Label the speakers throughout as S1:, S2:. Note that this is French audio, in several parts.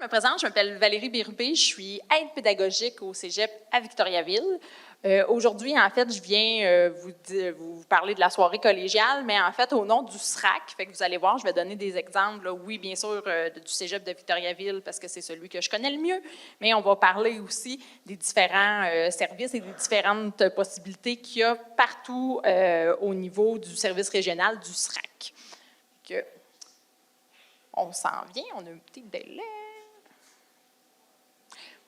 S1: Je me présente, je m'appelle Valérie Bérubé, je suis aide pédagogique au Cégep à Victoriaville. Aujourd'hui, en fait, je viens vous parler de la soirée collégiale, mais en fait, au nom du SRAC, fait que vous allez voir, je vais donner des exemples, là, oui, bien sûr, du Cégep de Victoriaville, parce que c'est celui que je connais le mieux, mais on va parler aussi des différents services et des différentes possibilités qu'il y a partout au niveau du service régional du SRAC. On s'en vient, on a un petit délai.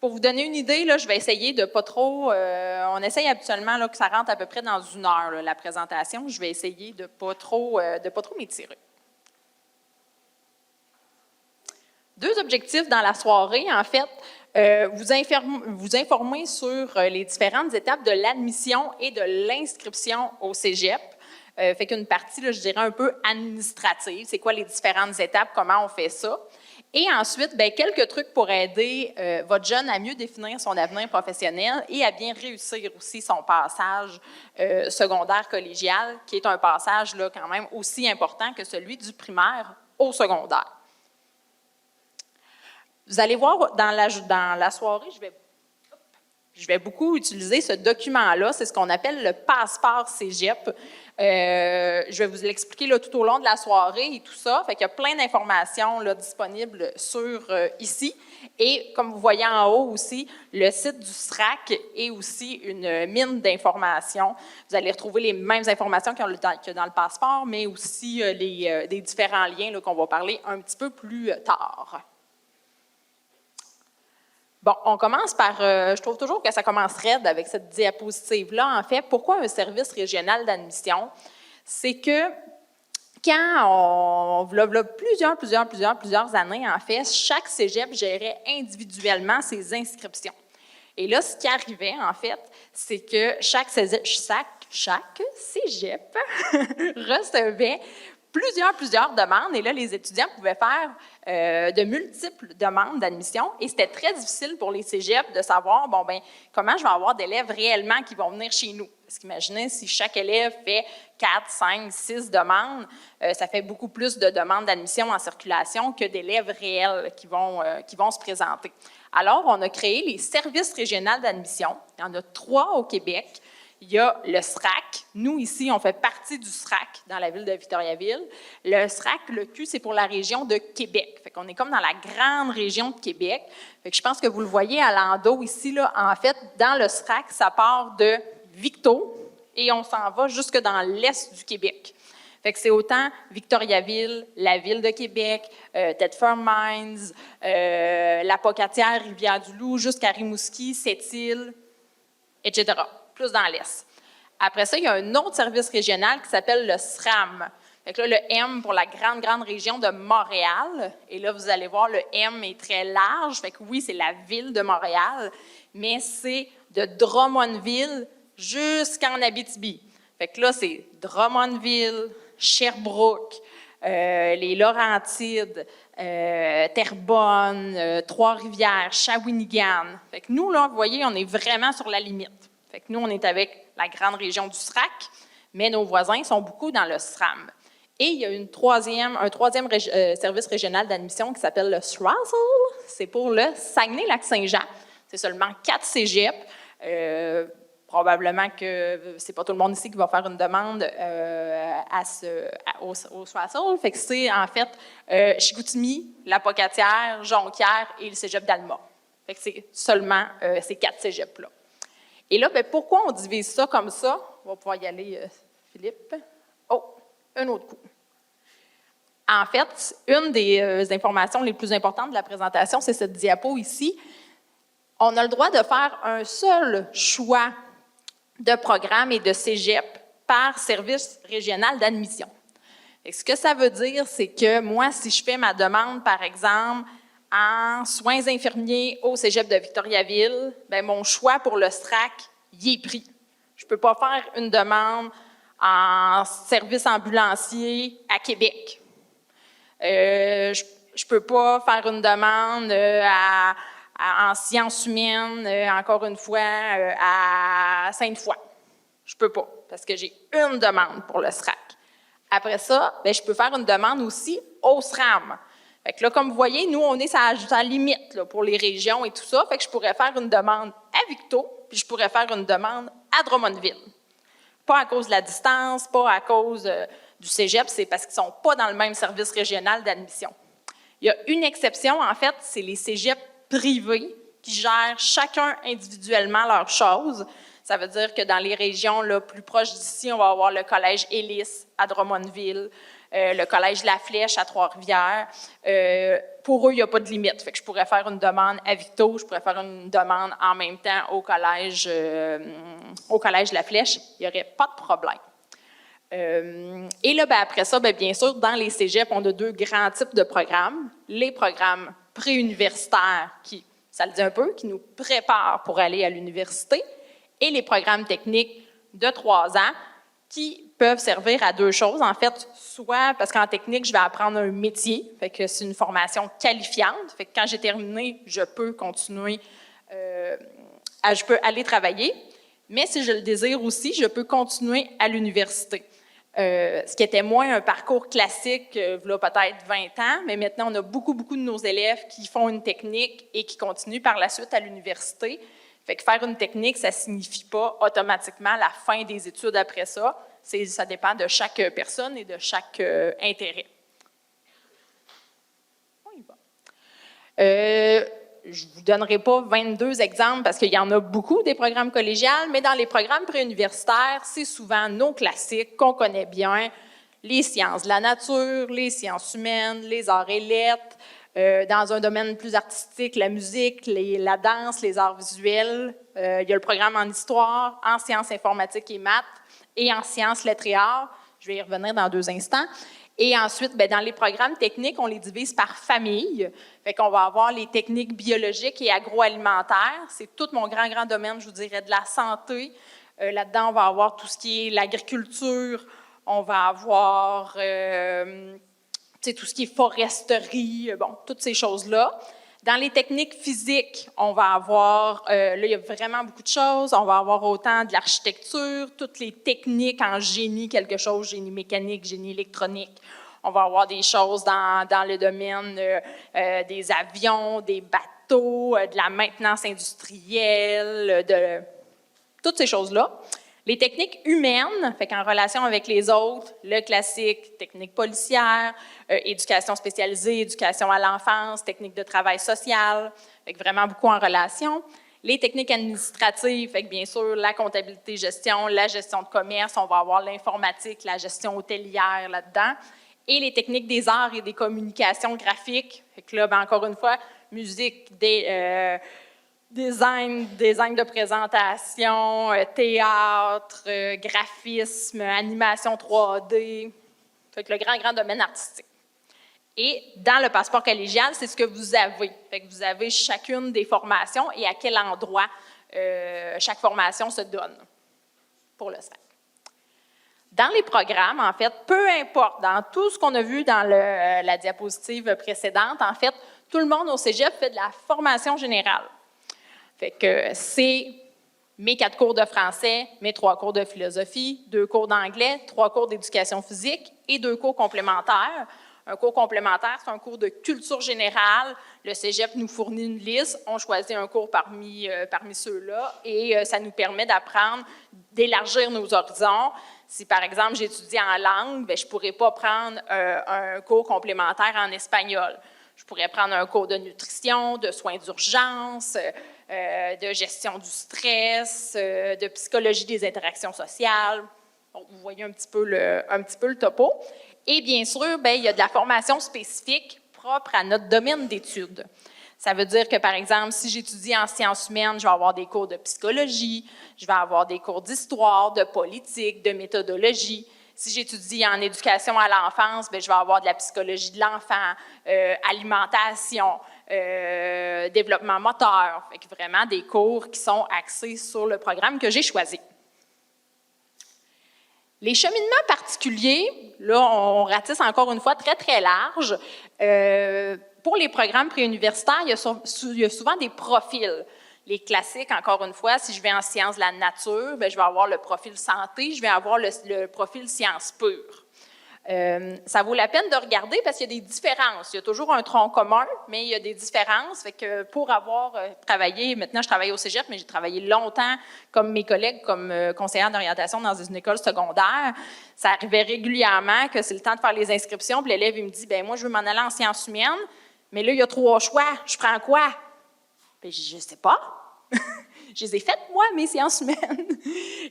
S1: Pour vous donner une idée, là, je vais essayer de pas trop... on essaye habituellement là, que ça rentre à peu près dans 1 heure, là, la présentation. Je vais essayer de pas trop m'étirer. 2 objectifs dans la soirée, en fait. Vous informer sur les différentes étapes de l'admission et de l'inscription au cégep. Fait qu'une partie, là, je dirais, un peu administrative. C'est quoi les différentes étapes, comment on fait ça. Et ensuite, bien, quelques trucs pour aider votre jeune à mieux définir son avenir professionnel et à bien réussir aussi son passage secondaire collégial, qui est un passage là, quand même aussi important que celui du primaire au secondaire. Vous allez voir, dans la soirée, je vais beaucoup utiliser ce document-là, c'est ce qu'on appelle le passeport cégep. Je vais vous l'expliquer là, tout au long de la soirée et tout ça. Fait qu'il y a plein d'informations là, disponibles sur ici. Et comme vous voyez en haut aussi, le site du SRAC est aussi une mine d'informations. Vous allez retrouver les mêmes informations qu'il y a dans le passeport, mais aussi des différents liens là, qu'on va parler un petit peu plus tard. Bon, on commence par, je trouve toujours que ça commence raide avec cette diapositive-là. En fait, pourquoi un service régional d'admission? C'est que quand plusieurs années, en fait, chaque cégep gérait individuellement ses inscriptions. Et là, ce qui arrivait, en fait, c'est que chaque cégep recevait plusieurs demandes, et là, les étudiants pouvaient faire de multiples demandes d'admission, et c'était très difficile pour les cégeps de savoir, bon, ben, comment je vais avoir d'élèves réellement qui vont venir chez nous. Parce qu'imaginez, si chaque élève fait 4, 5, 6 demandes, ça fait beaucoup plus de demandes d'admission en circulation que d'élèves réels qui vont se présenter. Alors, on a créé les services régionaux d'admission. Il y en a 3 au Québec. Il y a le SRAC. Nous, ici, on fait partie du SRAC dans la ville de Victoriaville. Le SRAC, le Q, c'est pour la région de Québec. Fait qu'on est comme dans la grande région de Québec. Fait que je pense que vous le voyez à l'endos ici, là. En fait, dans le SRAC, ça part de Victo et on s'en va jusque dans l'est du Québec. Fait que c'est autant Victoriaville, la ville de Québec, Thetford Mines, la Pocatière, Rivière-du-Loup, jusqu'à Rimouski, Sept-Îles, etc., plus dans l'est. Après ça, il y a un autre service régional qui s'appelle le SRAM. Fait que là, le M pour la grande région de Montréal. Et là, vous allez voir, le M est très large. Fait que oui, c'est la ville de Montréal, mais c'est de Drummondville jusqu'en Abitibi. Fait que là, c'est Drummondville, Sherbrooke, les Laurentides, Terrebonne, Trois-Rivières, Shawinigan. Fait que nous, là, vous voyez, on est vraiment sur la limite. Fait que nous, on est avec la grande région du SRAC, mais nos voisins sont beaucoup dans le SRAM. Et il y a un troisième service régional d'admission qui s'appelle le SRASL. C'est pour le Saguenay-Lac-Saint-Jean. C'est seulement 4 cégeps. Probablement que c'est pas tout le monde ici qui va faire une demande au SRASL. Fait que c'est en fait Chicoutimi, La Pocatière, Jonquière et le cégep d'Alma. Fait que c'est seulement ces 4 cégeps-là. Et là, bien, pourquoi on divise ça comme ça? On va pouvoir y aller, Philippe. Oh, un autre coup. En fait, une des informations les plus importantes de la présentation, c'est cette diapo ici. On a le droit de faire un seul choix de programme et de cégep par service régional d'admission. Ce que ça veut dire, c'est que moi, si je fais ma demande, par exemple, en soins infirmiers au cégep de Victoriaville, bien, mon choix pour le SRAC, il est pris. Je ne peux pas faire une demande en service ambulancier à Québec. Je ne peux pas faire une demande en sciences humaines, encore une fois, à Sainte-Foy. Je ne peux pas, parce que j'ai une demande pour le SRAC. Après ça, bien, je peux faire une demande aussi au SRAM. Fait que là, comme vous voyez, nous, on est à la limite là, pour les régions et tout ça. Fait que je pourrais faire une demande à Victo, puis je pourrais faire une demande à Drummondville. Pas à cause de la distance, pas à cause du cégep, c'est parce qu'ils ne sont pas dans le même service régional d'admission. Il y a une exception, en fait, c'est les cégeps privés qui gèrent chacun individuellement leurs choses. Ça veut dire que dans les régions là, plus proches d'ici, on va avoir le collège Ellis à Drummondville, le collège La Flèche à Trois-Rivières. Pour eux, il n'y a pas de limite. Fait que je pourrais faire une demande à Victo, je pourrais faire une demande en même temps au collège La Flèche. Il n'y aurait pas de problème. Et là, après ça, bien sûr, dans les cégeps, on a deux grands types de programmes. Les programmes préuniversitaires, qui, ça le dit un peu, qui nous préparent pour aller à l'université, et les programmes techniques de 3 ans, qui peuvent servir à deux choses. En fait, soit parce qu'en technique, je vais apprendre un métier, fait que c'est une formation qualifiante, fait que quand j'ai terminé, je peux continuer, je peux aller travailler, mais si je le désire aussi, je peux continuer à l'université. Ce qui était moins un parcours classique, là peut-être 20 ans, mais maintenant, on a beaucoup de nos élèves qui font une technique et qui continuent par la suite à l'université. Fait que faire une technique, ça ne signifie pas automatiquement la fin des études après ça. Ça dépend de chaque personne et de chaque intérêt. On y va. Je ne vous donnerai pas 22 exemples parce qu'il y en a beaucoup des programmes collégiales, mais dans les programmes préuniversitaires, c'est souvent nos classiques qu'on connaît bien, les sciences de la nature, les sciences humaines, les arts et lettres. Dans un domaine plus artistique, la musique, la danse, les arts visuels. Il y a le programme en histoire, en sciences informatiques et maths et en sciences, lettres et arts. Je vais y revenir dans 2 instants. Et ensuite, dans les programmes techniques, on les divise par famille. Fait qu'on va avoir les techniques biologiques et agroalimentaires. C'est tout mon grand domaine, je vous dirais, de la santé. Là-dedans, on va avoir tout ce qui est l'agriculture. On va avoir tout ce qui est foresterie, toutes ces choses-là. Dans les techniques physiques, on va avoir, là, il y a vraiment beaucoup de choses. On va avoir autant de l'architecture, toutes les techniques en génie, quelque chose, génie mécanique, génie électronique. On va avoir des choses dans le domaine des avions, des bateaux, de la maintenance industrielle, de toutes ces choses-là. Les techniques humaines, fait qu'en relation avec les autres, le classique, technique policière, éducation spécialisée, éducation à l'enfance, technique de travail social, fait que vraiment beaucoup en relation. Les techniques administratives, fait que bien sûr, la comptabilité-gestion, la gestion de commerce, on va avoir l'informatique, la gestion hôtelière là-dedans. Et les techniques des arts et des communications graphiques, fait que là, encore une fois, musique, design de présentation, théâtre, graphisme, animation 3D, fait que le grand domaine artistique. Et dans le passeport collégial, c'est ce que vous avez. Fait que vous avez chacune des formations et à quel endroit chaque formation se donne pour le SRAC. Dans les programmes, en fait, peu importe, dans tout ce qu'on a vu dans la diapositive précédente, en fait, tout le monde au cégep fait de la formation générale. Fait que c'est mes 4 cours de français, mes 3 cours de philosophie, 2 cours d'anglais, 3 cours d'éducation physique et 2 cours complémentaires. Un cours complémentaire, c'est un cours de culture générale. Le cégep nous fournit une liste. On choisit un cours parmi ceux-là et ça nous permet d'apprendre, d'élargir nos horizons. Si, par exemple, j'étudie en langue, je ne pourrais pas prendre un cours complémentaire en espagnol. Je pourrais prendre un cours de nutrition, de soins d'urgence, de gestion du stress, de psychologie des interactions sociales. Bon, vous voyez un petit peu le topo. Et bien sûr, il y a de la formation spécifique propre à notre domaine d'études. Ça veut dire que, par exemple, si j'étudie en sciences humaines, je vais avoir des cours de psychologie, je vais avoir des cours d'histoire, de politique, de méthodologie. Si j'étudie en éducation à l'enfance, je vais avoir de la psychologie de l'enfant, alimentation, développement moteur. Fait que vraiment des cours qui sont axés sur le programme que j'ai choisi. Les cheminements particuliers, là, on ratisse encore une fois très, très large. Pour les programmes préuniversitaires, il y a souvent des profils. Les classiques, encore une fois, si je vais en sciences de la nature, je vais avoir le profil santé, je vais avoir le profil sciences pures. Ça vaut la peine de regarder parce qu'il y a des différences. Il y a toujours un tronc commun, mais il y a des différences. Fait que pour avoir travaillé, maintenant je travaille au cégep, mais j'ai travaillé longtemps comme mes collègues, comme conseillère d'orientation dans une école secondaire. Ça arrivait régulièrement que c'est le temps de faire les inscriptions, puis l'élève il me dit, ben moi je veux m'en aller en sciences humaines, mais là il y a 3 choix, je prends quoi? Bien, je ne sais pas. Je les ai faites, moi, mes sciences humaines.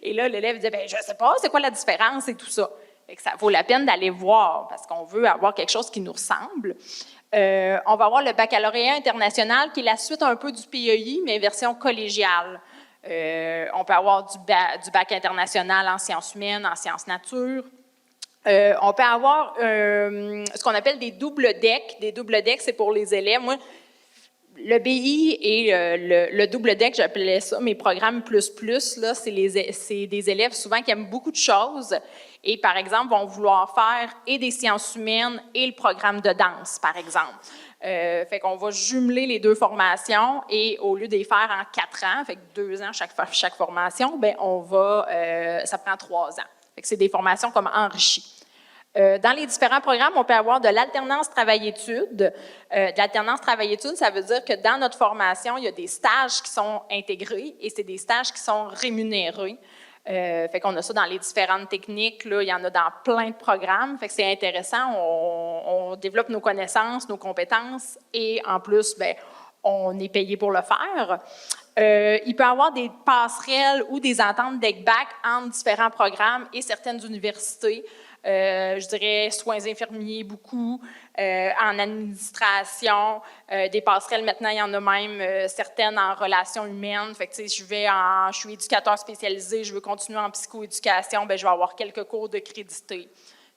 S1: Et là, l'élève dit, bien, je ne sais pas, c'est quoi la différence et tout ça. Fait que ça vaut la peine d'aller voir parce qu'on veut avoir quelque chose qui nous ressemble. On va avoir le baccalauréat international qui est la suite un peu du PEI, mais version collégiale. On peut avoir du bac international en sciences humaines, en sciences nature. On peut avoir ce qu'on appelle des doubles decks. Des doubles decks, c'est pour les élèves. Moi, le BI et le double deck, j'appelais ça mes programmes plus, là, c'est des élèves souvent qui aiment beaucoup de choses et, par exemple, vont vouloir faire et des sciences humaines et le programme de danse, par exemple. Fait qu'on va jumeler les 2 formations et au lieu de les faire en 4 ans, fait que 2 ans chaque formation, bien, ça prend 3 ans. Fait que c'est des formations comme enrichies. Dans les différents programmes, on peut avoir de l'alternance travail-études. De l'alternance travail-études, ça veut dire que dans notre formation, il y a des stages qui sont intégrés et c'est des stages qui sont rémunérés. Fait qu'on a ça dans les différentes techniques, là, il y en a dans plein de programmes. Fait que c'est intéressant, on développe nos connaissances, nos compétences et en plus, bien, on est payé pour le faire. Il peut y avoir des passerelles ou des ententes d'ECBAC entre différents programmes et certaines universités. Je dirais soins infirmiers, beaucoup, en administration, des passerelles, maintenant, il y en a même certaines en relations humaines. Fait que, tu sais, je suis éducateur spécialisé, je veux continuer en psychoéducation, bien, je vais avoir quelques cours de crédité.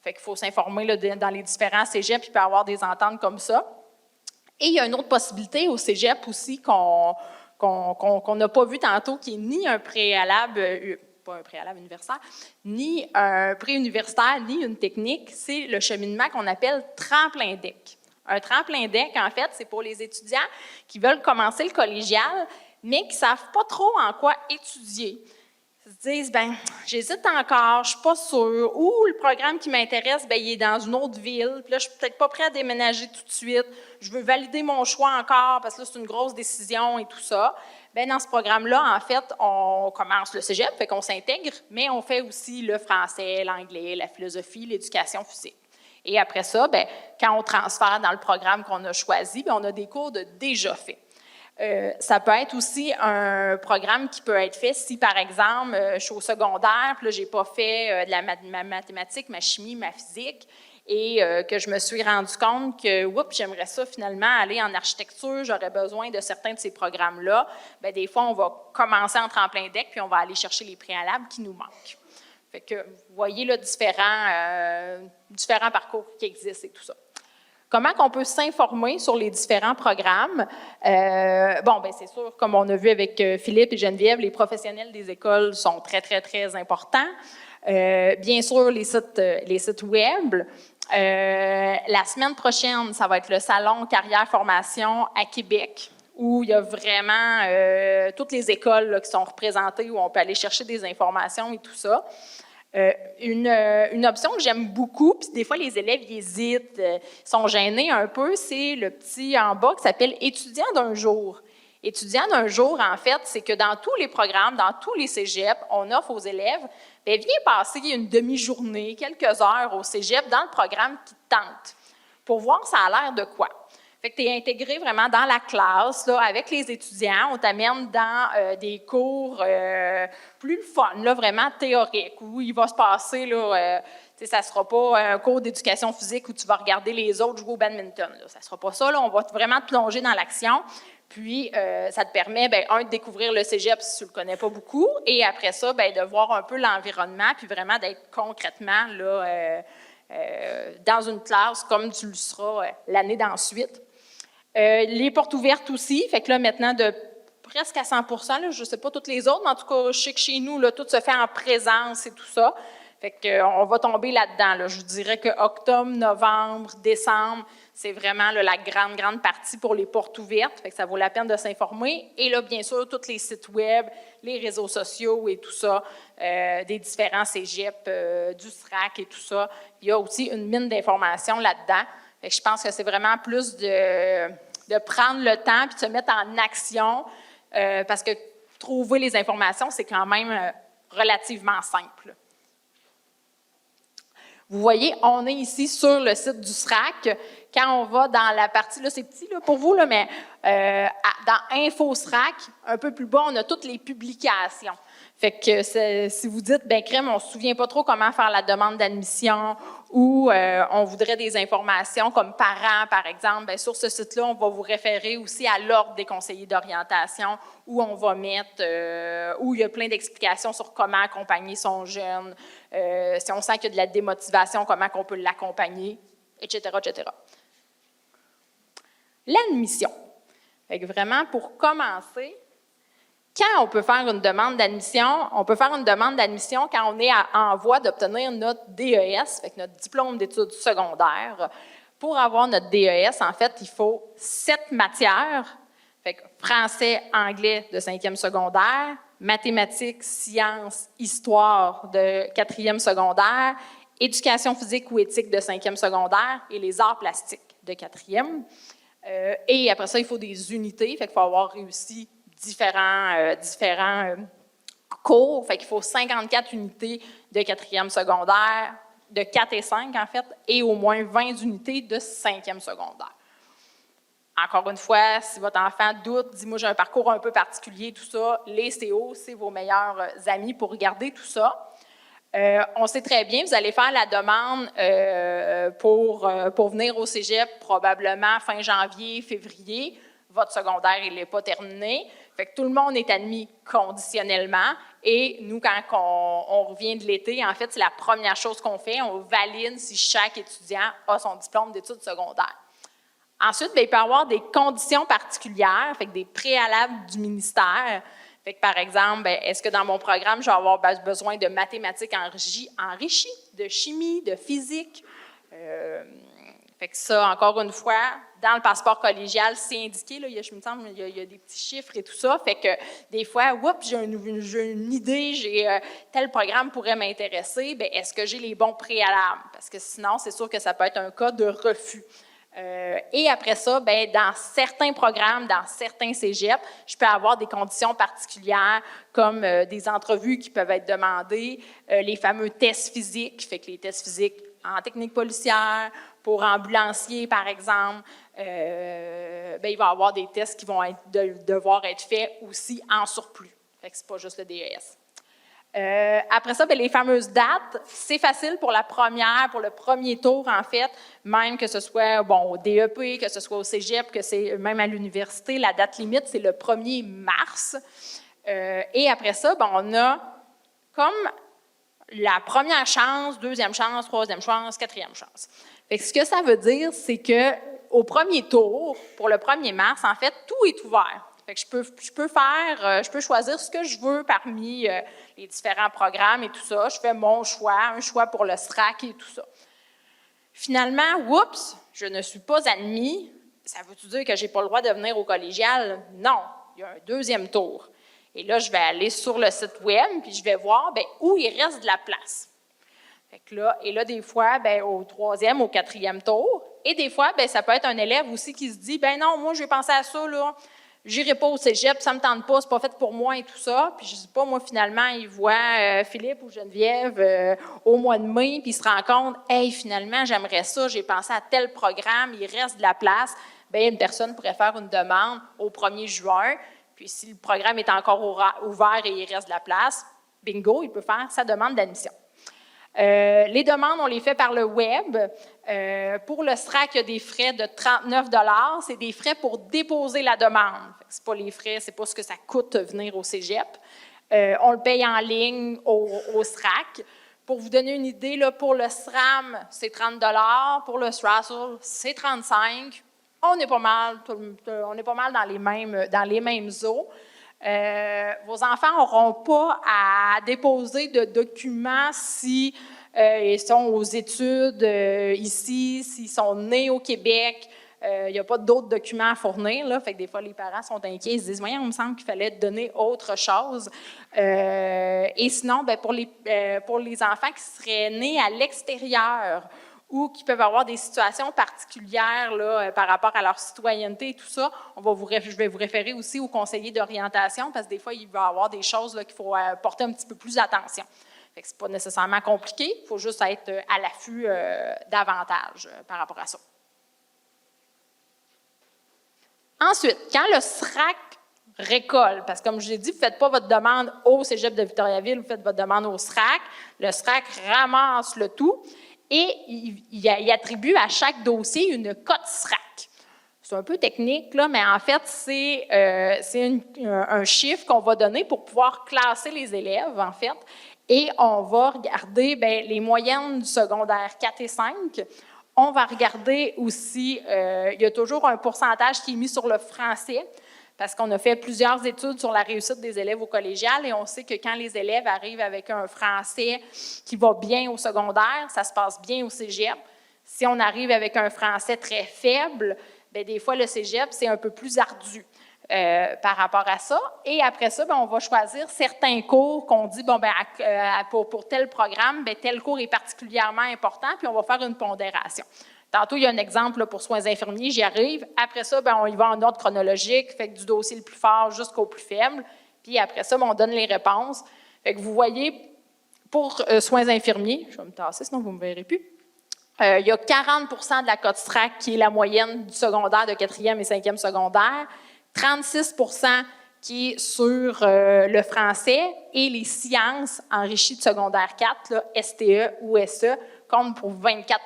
S1: Fait qu'il faut s'informer là, dans les différents cégeps, il peut y avoir des ententes comme ça. Et il y a une autre possibilité au cégep aussi qu'on n'a pas vu tantôt, qui est ni un préalable, pas un préalable universitaire, ni un préuniversitaire, ni une technique, c'est le cheminement qu'on appelle tremplin DEC. Un tremplin DEC, en fait, c'est pour les étudiants qui veulent commencer le collégial, mais qui ne savent pas trop en quoi étudier. Ils se disent, bien, j'hésite encore, je ne suis pas sûre, ou le programme qui m'intéresse, bien, il est dans une autre ville, puis là, je ne suis peut-être pas prêt à déménager tout de suite, je veux valider mon choix encore, parce que là, c'est une grosse décision et tout ça. Bien, dans ce programme-là, en fait, on commence le cégep, fait qu'on s'intègre, mais on fait aussi le français, l'anglais, la philosophie, l'éducation physique. Et après ça, bien, quand on transfère dans le programme qu'on a choisi, bien, on a des cours de déjà faits. Ça peut être aussi un programme qui peut être fait si, par exemple, je suis au secondaire, puis là, je n'ai pas fait ma mathématique, ma chimie, ma physique, et que je me suis rendu compte que, oups, j'aimerais ça finalement aller en architecture, j'aurais besoin de certains de ces programmes-là. Bien, des fois, on va commencer en tremplin DEC, puis on va aller chercher les préalables qui nous manquent. Fait que, vous voyez là, différents parcours qui existent et tout ça. Comment on peut s'informer sur les différents programmes? Bon, bien, c'est sûr, comme on a vu avec Philippe et Geneviève, les professionnels des écoles sont très, très, très importants. Bien sûr, les sites web. La semaine prochaine, ça va être le salon Carrière-Formation à Québec, où il y a vraiment toutes les écoles là, qui sont représentées, où on peut aller chercher des informations et tout ça. Une option que j'aime beaucoup, puis des fois les élèves ils hésitent, sont gênés un peu, c'est le petit en bas qui s'appelle « Étudiant d'un jour ». Étudiant d'un jour, en fait, c'est que dans tous les programmes, dans tous les cégeps, on offre aux élèves, bien, viens passer une demi-journée, quelques heures au cégep dans le programme qui te tente, pour voir ça a l'air de quoi. Fait que tu es intégré vraiment dans la classe, là, avec les étudiants. On t'amène dans des cours plus fun, là, vraiment théoriques, où il va se passer, là, ça ne sera pas un cours d'éducation physique où tu vas regarder les autres jouer au badminton. Là. Ça ne sera pas ça. Là. On va vraiment te plonger dans l'action. Puis, ça te permet, bien, de découvrir le cégep si tu ne le connais pas beaucoup. Et après ça, bien, de voir un peu l'environnement, puis vraiment d'être concrètement là, dans une classe comme tu le seras l'année d'ensuite. Les portes ouvertes aussi, fait que là, maintenant, de presque à 100 %, là, je ne sais pas toutes les autres, mais en tout cas, je sais que chez nous, là, tout se fait en présence et tout ça. Fait qu'on va tomber là-dedans. Là. Je vous dirais que octobre, novembre, décembre, c'est vraiment là, la grande partie pour les portes ouvertes. Fait que ça vaut la peine de s'informer. Et là, bien sûr, tous les sites web, les réseaux sociaux et tout ça, des différents cégeps, du SRAC et tout ça. Il y a aussi une mine d'informations là-dedans. Fait que je pense que c'est vraiment plus de prendre le temps puis de se mettre en action parce que trouver les informations, c'est quand même relativement simple. Vous voyez, on est ici sur le site du SRAC. Quand on va dans la partie, là, c'est petit là, pour vous, là, mais dans Info SRAC, un peu plus bas, on a toutes les publications. Fait que si vous dites, ben crème, on ne se souvient pas trop comment faire la demande d'admission ou on voudrait des informations comme parents, par exemple, bien, sur ce site-là, on va vous référer aussi à l'ordre des conseillers d'orientation où on va mettre, où il y a plein d'explications sur comment accompagner son jeune, si on sent qu'il y a de la démotivation, comment on peut l'accompagner, etc., etc. L'admission. Fait que vraiment, pour commencer, quand on peut faire une demande d'admission? On peut faire une demande d'admission quand on est en voie d'obtenir notre DES, fait que notre diplôme d'études secondaires. Pour avoir notre DES, en fait, il faut 7 matières, fait que français, anglais de 5e secondaire, mathématiques, sciences, histoire de 4e secondaire, éducation physique ou éthique de 5e secondaire et les arts plastiques de 4e. Et après ça, il faut des unités, fait qu'il faut avoir réussi différents cours. Fait qu'il faut 54 unités de 4e secondaire, de 4 et 5 en fait, et au moins 20 unités de 5e secondaire. Encore une fois, si votre enfant doute, dit « moi j'ai un parcours un peu particulier », tout ça, les CO, c'est vos meilleurs amis pour regarder tout ça. On sait très bien, vous allez faire la demande pour venir au cégep probablement fin janvier, février. Votre secondaire, il n'est pas terminé. Fait que tout le monde est admis conditionnellement. Et nous, quand on revient de l'été, en fait, c'est la première chose qu'on fait. On valide si chaque étudiant a son diplôme d'études secondaires. Ensuite, bien, il peut y avoir des conditions particulières, fait que des préalables du ministère. Fait que, par exemple, bien, est-ce que dans mon programme, je vais avoir besoin de mathématiques enrichies, de chimie, de physique? Fait que ça, encore une fois, dans le passeport collégial, c'est indiqué, là, je me semble, il y a des petits chiffres et tout ça, fait que des fois, oups, j'ai une idée, tel programme pourrait m'intéresser, bien, est-ce que j'ai les bons préalables? Parce que sinon, c'est sûr que ça peut être un cas de refus. Et après ça, bien, dans certains programmes, dans certains cégeps, je peux avoir des conditions particulières comme des entrevues qui peuvent être demandées, les fameux tests physiques, fait que les tests physiques en technique policière, pour ambulanciers, par exemple, bien, il va y avoir des tests qui vont devoir être faits aussi en surplus. Fait que c'est pas juste le DES. Après ça, bien, les fameuses dates, c'est facile pour le premier tour, en fait, même que ce soit au DEP, que ce soit au cégep, que c'est même à l'université, la date limite, c'est le 1er mars. Et après ça, bien, on a comme la première chance, deuxième chance, troisième chance, quatrième chance. Fait que ce que ça veut dire, c'est qu'au premier tour, pour le 1er mars, en fait, tout est ouvert. Fait que je peux choisir ce que je veux parmi les différents programmes et tout ça. Je fais mon choix, un choix pour le SRAC et tout ça. Finalement, oups, je ne suis pas admis. Ça veut-tu dire que je n'ai pas le droit de venir au collégial? Non, il y a un deuxième tour. Et là, je vais aller sur le site web puis je vais voir bien, où il reste de la place. Fait que là, des fois, bien, au 3e, au 4e tour. Et des fois, bien, ça peut être un élève aussi qui se dit, ben non, moi, j'ai pensé à ça, là. J'irai pas au cégep, ça me tente pas, c'est pas fait pour moi et tout ça. Puis je sais pas, moi, finalement, il voit Philippe ou Geneviève au mois de mai, puis il se rend compte, hey, finalement, j'aimerais ça, j'ai pensé à tel programme, il reste de la place. Bien, une personne pourrait faire une demande au 1er juin, puis si le programme est encore ouvert et il reste de la place, bingo, il peut faire sa demande d'admission. Les demandes, on les fait par le web. Pour le SRAC, il y a des frais de 39 $. C'est des frais pour déposer la demande. Ce n'est pas les frais, ce n'est pas ce que ça coûte venir au cégep. On le paye en ligne au SRAC. Pour vous donner une idée, là, pour le SRAM, c'est 30 $. Pour le SRASL, c'est 35 $. On est pas mal dans les mêmes eaux. Vos enfants n'auront pas à déposer de documents si ils sont aux études ici, s'ils sont nés au Québec. Il n'y a pas d'autres documents à fournir, là, fait que des fois, les parents sont inquiets, ils se disent « Voyons, il me semble qu'il fallait donner autre chose. » Et sinon, pour les enfants qui seraient nés à l'extérieur ou qui peuvent avoir des situations particulières là, par rapport à leur citoyenneté et tout ça, je vais vous référer aussi au conseiller d'orientation parce que des fois, il va y avoir des choses là, qu'il faut porter un petit peu plus attention. Ce n'est pas nécessairement compliqué, il faut juste être à l'affût davantage par rapport à ça. Ensuite, quand le SRAC récolte, parce que comme je l'ai dit, vous ne faites pas votre demande au Cégep de Victoriaville, vous faites votre demande au SRAC, le SRAC ramasse le tout et il attribue à chaque dossier une cote SRAC. C'est un peu technique, là, mais en fait, c'est un chiffre qu'on va donner pour pouvoir classer les élèves, en fait, et on va regarder les moyennes du secondaire 4 et 5. On va regarder aussi, il y a toujours un pourcentage qui est mis sur le français, parce qu'on a fait plusieurs études sur la réussite des élèves au collégial et on sait que quand les élèves arrivent avec un français qui va bien au secondaire, ça se passe bien au cégep. Si on arrive avec un français très faible, des fois le cégep, c'est un peu plus ardu par rapport à ça. Et après ça, on va choisir certains cours qu'on dit, pour tel programme, tel cours est particulièrement important, puis on va faire une pondération. Tantôt, il y a un exemple là, pour soins infirmiers, j'y arrive. Après ça, on y va en ordre chronologique, fait que du dossier le plus fort jusqu'au plus faible. Puis après ça, on donne les réponses. Fait que vous voyez, pour soins infirmiers, je vais me tasser, sinon vous ne me verrez plus. Il y a 40 de la cote SRAC qui est la moyenne du secondaire de 4e et 5e secondaire, 36 qui est sur le français et les sciences enrichies de secondaire 4, là, STE ou SE, comptent pour 24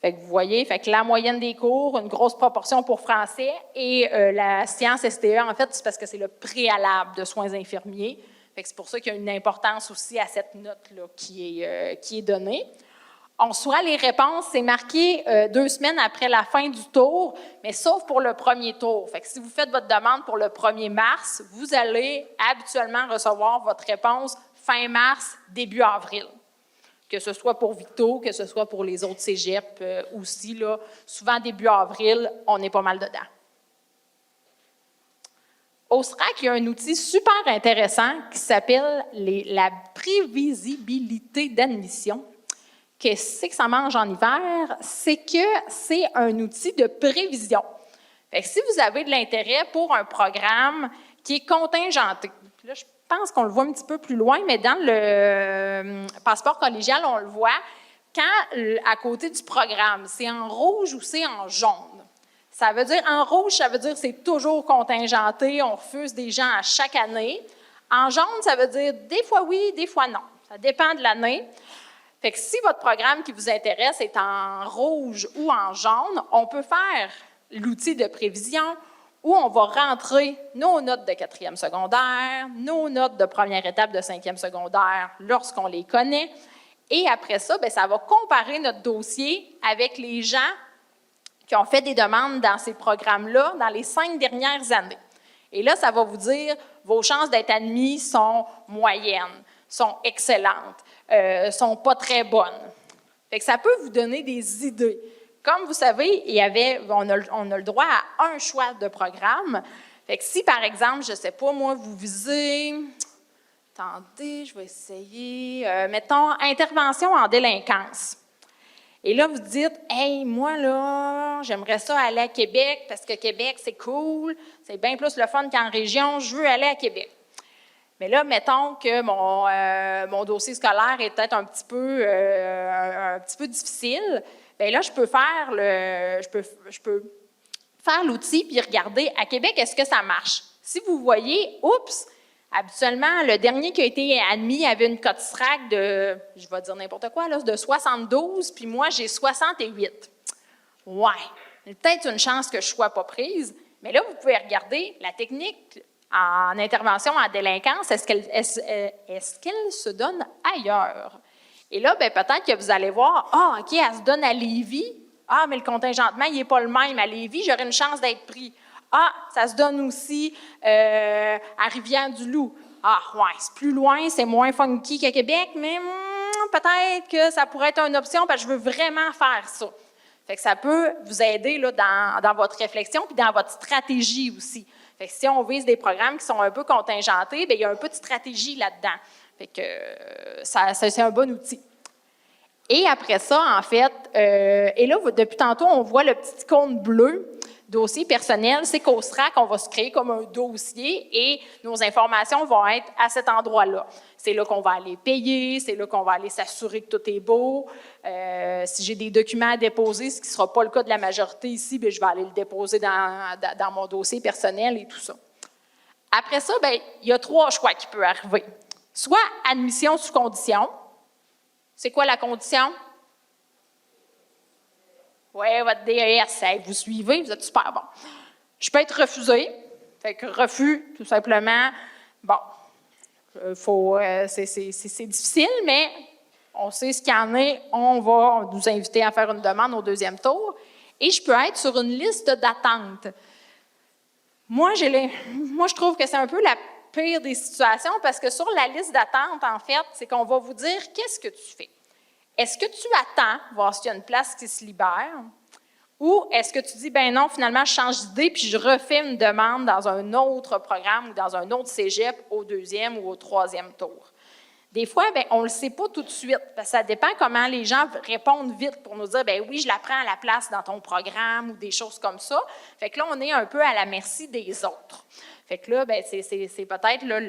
S1: Fait que vous voyez, fait que la moyenne des cours, une grosse proportion pour français et la science STE, en fait, c'est parce que c'est le préalable de soins infirmiers. Fait que c'est pour ça qu'il y a une importance aussi à cette note-là qui est donnée. On reçoit les réponses, c'est marqué 2 semaines après la fin du tour, mais sauf pour le premier tour. Fait que si vous faites votre demande pour le 1er mars, vous allez habituellement recevoir votre réponse fin mars, début avril. Que ce soit pour Victo, que ce soit pour les autres cégeps aussi, là, souvent début avril, on est pas mal dedans. Au SRAC, il y a un outil super intéressant qui s'appelle la prévisibilité d'admission. Qu'est-ce que ça mange en hiver? C'est que c'est un outil de prévision. Fait que si vous avez de l'intérêt pour un programme qui est contingenté, là, je pense qu'on le voit un petit peu plus loin, mais dans le passeport collégial, on le voit, quand à côté du programme, c'est en rouge ou c'est en jaune. Ça veut dire, en rouge, ça veut dire que c'est toujours contingenté, on refuse des gens à chaque année. En jaune, ça veut dire des fois oui, des fois non. Ça dépend de l'année. Fait que si votre programme qui vous intéresse est en rouge ou en jaune, on peut faire l'outil de prévision où on va rentrer nos notes de 4e secondaire, nos notes de première étape de 5e secondaire lorsqu'on les connaît. Et après ça, ça va comparer notre dossier avec les gens qui ont fait des demandes dans ces programmes-là dans les 5 dernières années. Et là, ça va vous dire, vos chances d'être admis sont moyennes, sont excellentes. Sont pas très bonnes. Fait que ça peut vous donner des idées. Comme vous savez, on a le droit à un choix de programme. Fait que si, par exemple, je ne sais pas, moi, vous visez... Attendez, je vais essayer... mettons, intervention en délinquance. Et là, vous dites, « Hey, moi, là, j'aimerais ça aller à Québec parce que Québec, c'est cool, c'est bien plus le fun qu'en région, je veux aller à Québec. » Mais là, mettons que mon dossier scolaire est peut-être un petit peu difficile. Bien là, je peux faire l'outil puis regarder à Québec, est-ce que ça marche? Si vous voyez, oups, habituellement, le dernier qui a été admis avait une cote SRAC de, je vais dire n'importe quoi, là, de 72, puis moi, j'ai 68. Ouais, il y a peut-être une chance que je ne sois pas prise. Mais là, vous pouvez regarder la technique en intervention en délinquance, est-ce qu'elle se donne ailleurs? Et là, peut-être que vous allez voir, OK, elle se donne à Lévis. Ah, mais le contingentement, il n'est pas le même à Lévis, j'aurais une chance d'être pris. Ah, ça se donne aussi à Rivière-du-Loup. Ah, ouais, c'est plus loin, c'est moins funky qu'à Québec, mais peut-être que ça pourrait être une option parce que je veux vraiment faire ça. Fait que ça peut vous aider là, dans votre réflexion puis dans votre stratégie aussi. Fait que si on vise des programmes qui sont un peu contingentés, bien, il y a un peu de stratégie là-dedans. Fait que c'est un bon outil. Et après ça, en fait, et là, depuis tantôt, on voit le petit icône bleu, dossier personnel, c'est qu'au SRAC, on va se créer comme un dossier et nos informations vont être à cet endroit-là. C'est là qu'on va aller payer, c'est là qu'on va aller s'assurer que tout est beau. Si j'ai des documents à déposer, ce qui ne sera pas le cas de la majorité ici, bien, je vais aller le déposer dans mon dossier personnel et tout ça. Après ça, bien, il y a 3 choix qui peuvent arriver. Soit admission sous condition. C'est quoi la condition? Oui, votre DES, vous suivez, vous êtes super bon. Je peux être refusé. Fait que refus, tout simplement, bon, c'est difficile, mais on sait ce qu'il y en est. On va nous inviter à faire une demande au 2e tour. Et je peux être sur une liste d'attente. Moi, je trouve que c'est un peu la pire des situations parce que sur la liste d'attente, en fait, c'est qu'on va vous dire qu'est-ce que tu fais. Est-ce que tu attends voir s'il y a une place qui se libère ou est-ce que tu dis, ben non, finalement, je change d'idée puis je refais une demande dans un autre programme ou dans un autre cégep au 2e ou au 3e tour? Des fois, bien, on ne le sait pas tout de suite, parce que ça dépend comment les gens répondent vite pour nous dire, bien oui, je la prends à la place dans ton programme ou des choses comme ça. Fait que là, on est un peu à la merci des autres. Fait que là, bien, c'est peut-être là,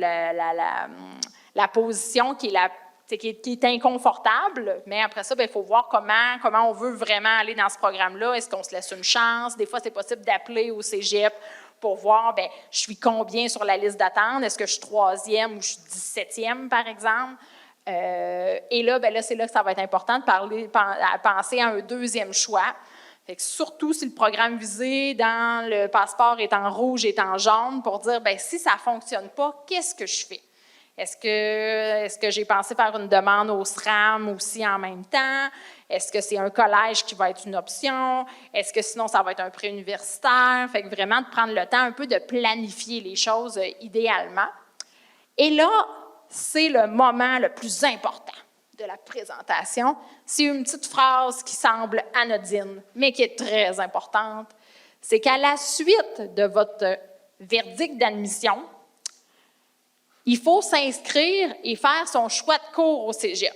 S1: la position qui est inconfortable, mais après ça, bien, il faut voir comment on veut vraiment aller dans ce programme-là. Est-ce qu'on se laisse une chance? Des fois, c'est possible d'appeler au cégep pour voir, bien, je suis combien sur la liste d'attente, est-ce que je suis 3e ou je suis 17e, par exemple. Et là, bien, c'est là que ça va être important de penser à un 2e choix. Fait que surtout si le programme visé dans le passeport est en rouge, est en jaune, pour dire, bien, si ça ne fonctionne pas, qu'est-ce que je fais? Est-ce que j'ai pensé faire une demande au SRAM aussi en même temps? Est-ce que c'est un collège qui va être une option? Est-ce que sinon, ça va être un préuniversitaire? Fait que vraiment de prendre le temps un peu de planifier les choses idéalement. Et là, c'est le moment le plus important de la présentation. C'est une petite phrase qui semble anodine, mais qui est très importante. C'est qu'à la suite de votre verdict d'admission, il faut s'inscrire et faire son choix de cours au cégep.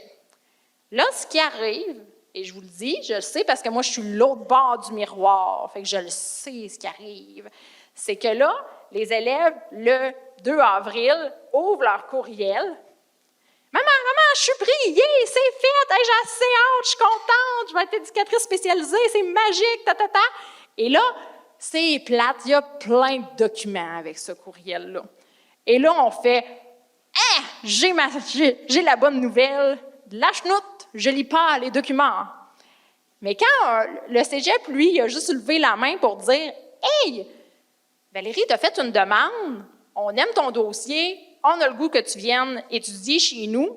S1: Là, ce qui arrive, et je vous le dis, je le sais parce que moi, je suis l'autre bord du miroir, fait que je le sais ce qui arrive, c'est que là, les élèves, le 2 avril, ouvrent leur courriel. Maman, je suis pris, yeah, c'est fait, hey, j'ai assez hâte, je suis contente, je vais être éducatrice spécialisée, c'est magique, ta. Et là, c'est plate, il y a plein de documents avec ce courriel-là. Et là, on fait « j'ai la bonne nouvelle, la chenoute, je lis pas les documents. » Mais quand le cégep, lui, il a juste levé la main pour dire « Hey, Valérie, tu as fait une demande, on aime ton dossier, on a le goût que tu viennes étudier chez nous. »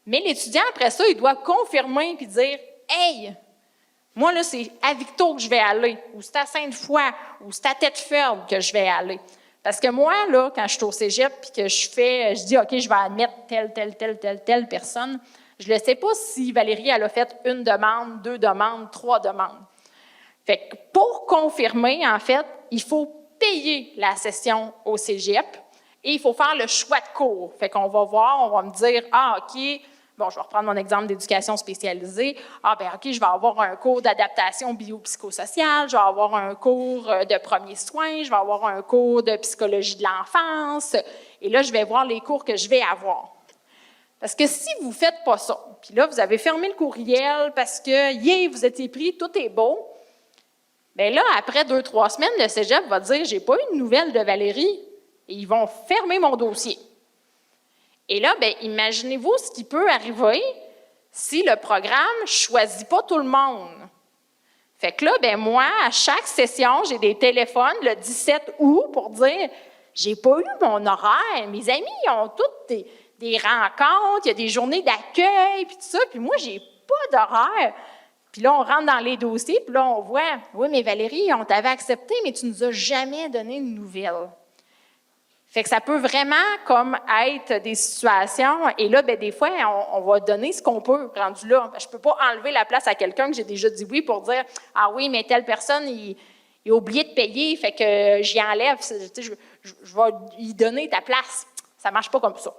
S1: Mais l'étudiant, après ça, il doit confirmer puis dire « Hey, moi, là, c'est à Victo que je vais aller, ou c'est à Sainte-Foy, ou c'est à Tête-Ferme que je vais aller. » Parce que moi, là, quand je suis au cégep et que je dis, OK, je vais admettre telle personne, je ne sais pas si Valérie, elle a fait une demande, 2 demandes, 3 demandes. Fait que pour confirmer, en fait, il faut payer la session au cégep et il faut faire le choix de cours. Fait qu'on va voir, on va me dire, OK, bon, je vais reprendre mon exemple d'éducation spécialisée. OK, je vais avoir un cours d'adaptation biopsychosociale, je vais avoir un cours de premiers soins, je vais avoir un cours de psychologie de l'enfance. Et là, je vais voir les cours que je vais avoir. Parce que si vous ne faites pas ça, puis là, vous avez fermé le courriel parce que, vous étiez pris, tout est beau, bien là, après 2-3 semaines, le cégep va dire, j'ai pas eu de nouvelles de Valérie, et ils vont fermer mon dossier. Et là, bien, imaginez-vous ce qui peut arriver si le programme ne choisit pas tout le monde. Fait que là, bien, moi, à chaque session, j'ai des téléphones le 17 août pour dire « J'ai pas eu mon horaire. Mes amis, ils ont toutes des rencontres, il y a des journées d'accueil, puis tout ça, puis moi, j'ai pas d'horaire. Puis là, on rentre dans les dossiers, puis là, on voit, oui, mais Valérie, on t'avait accepté, mais tu nous as jamais donné de nouvelles. Fait que ça peut vraiment comme être des situations, et là, bien, des fois, on va donner ce qu'on peut, rendu là. Je ne peux pas enlever la place à quelqu'un que j'ai déjà dit oui pour dire, ah oui, mais telle personne, il a oublié de payer, fait que j'y enlève, je vais lui donner ta place. Ça ne marche pas comme ça.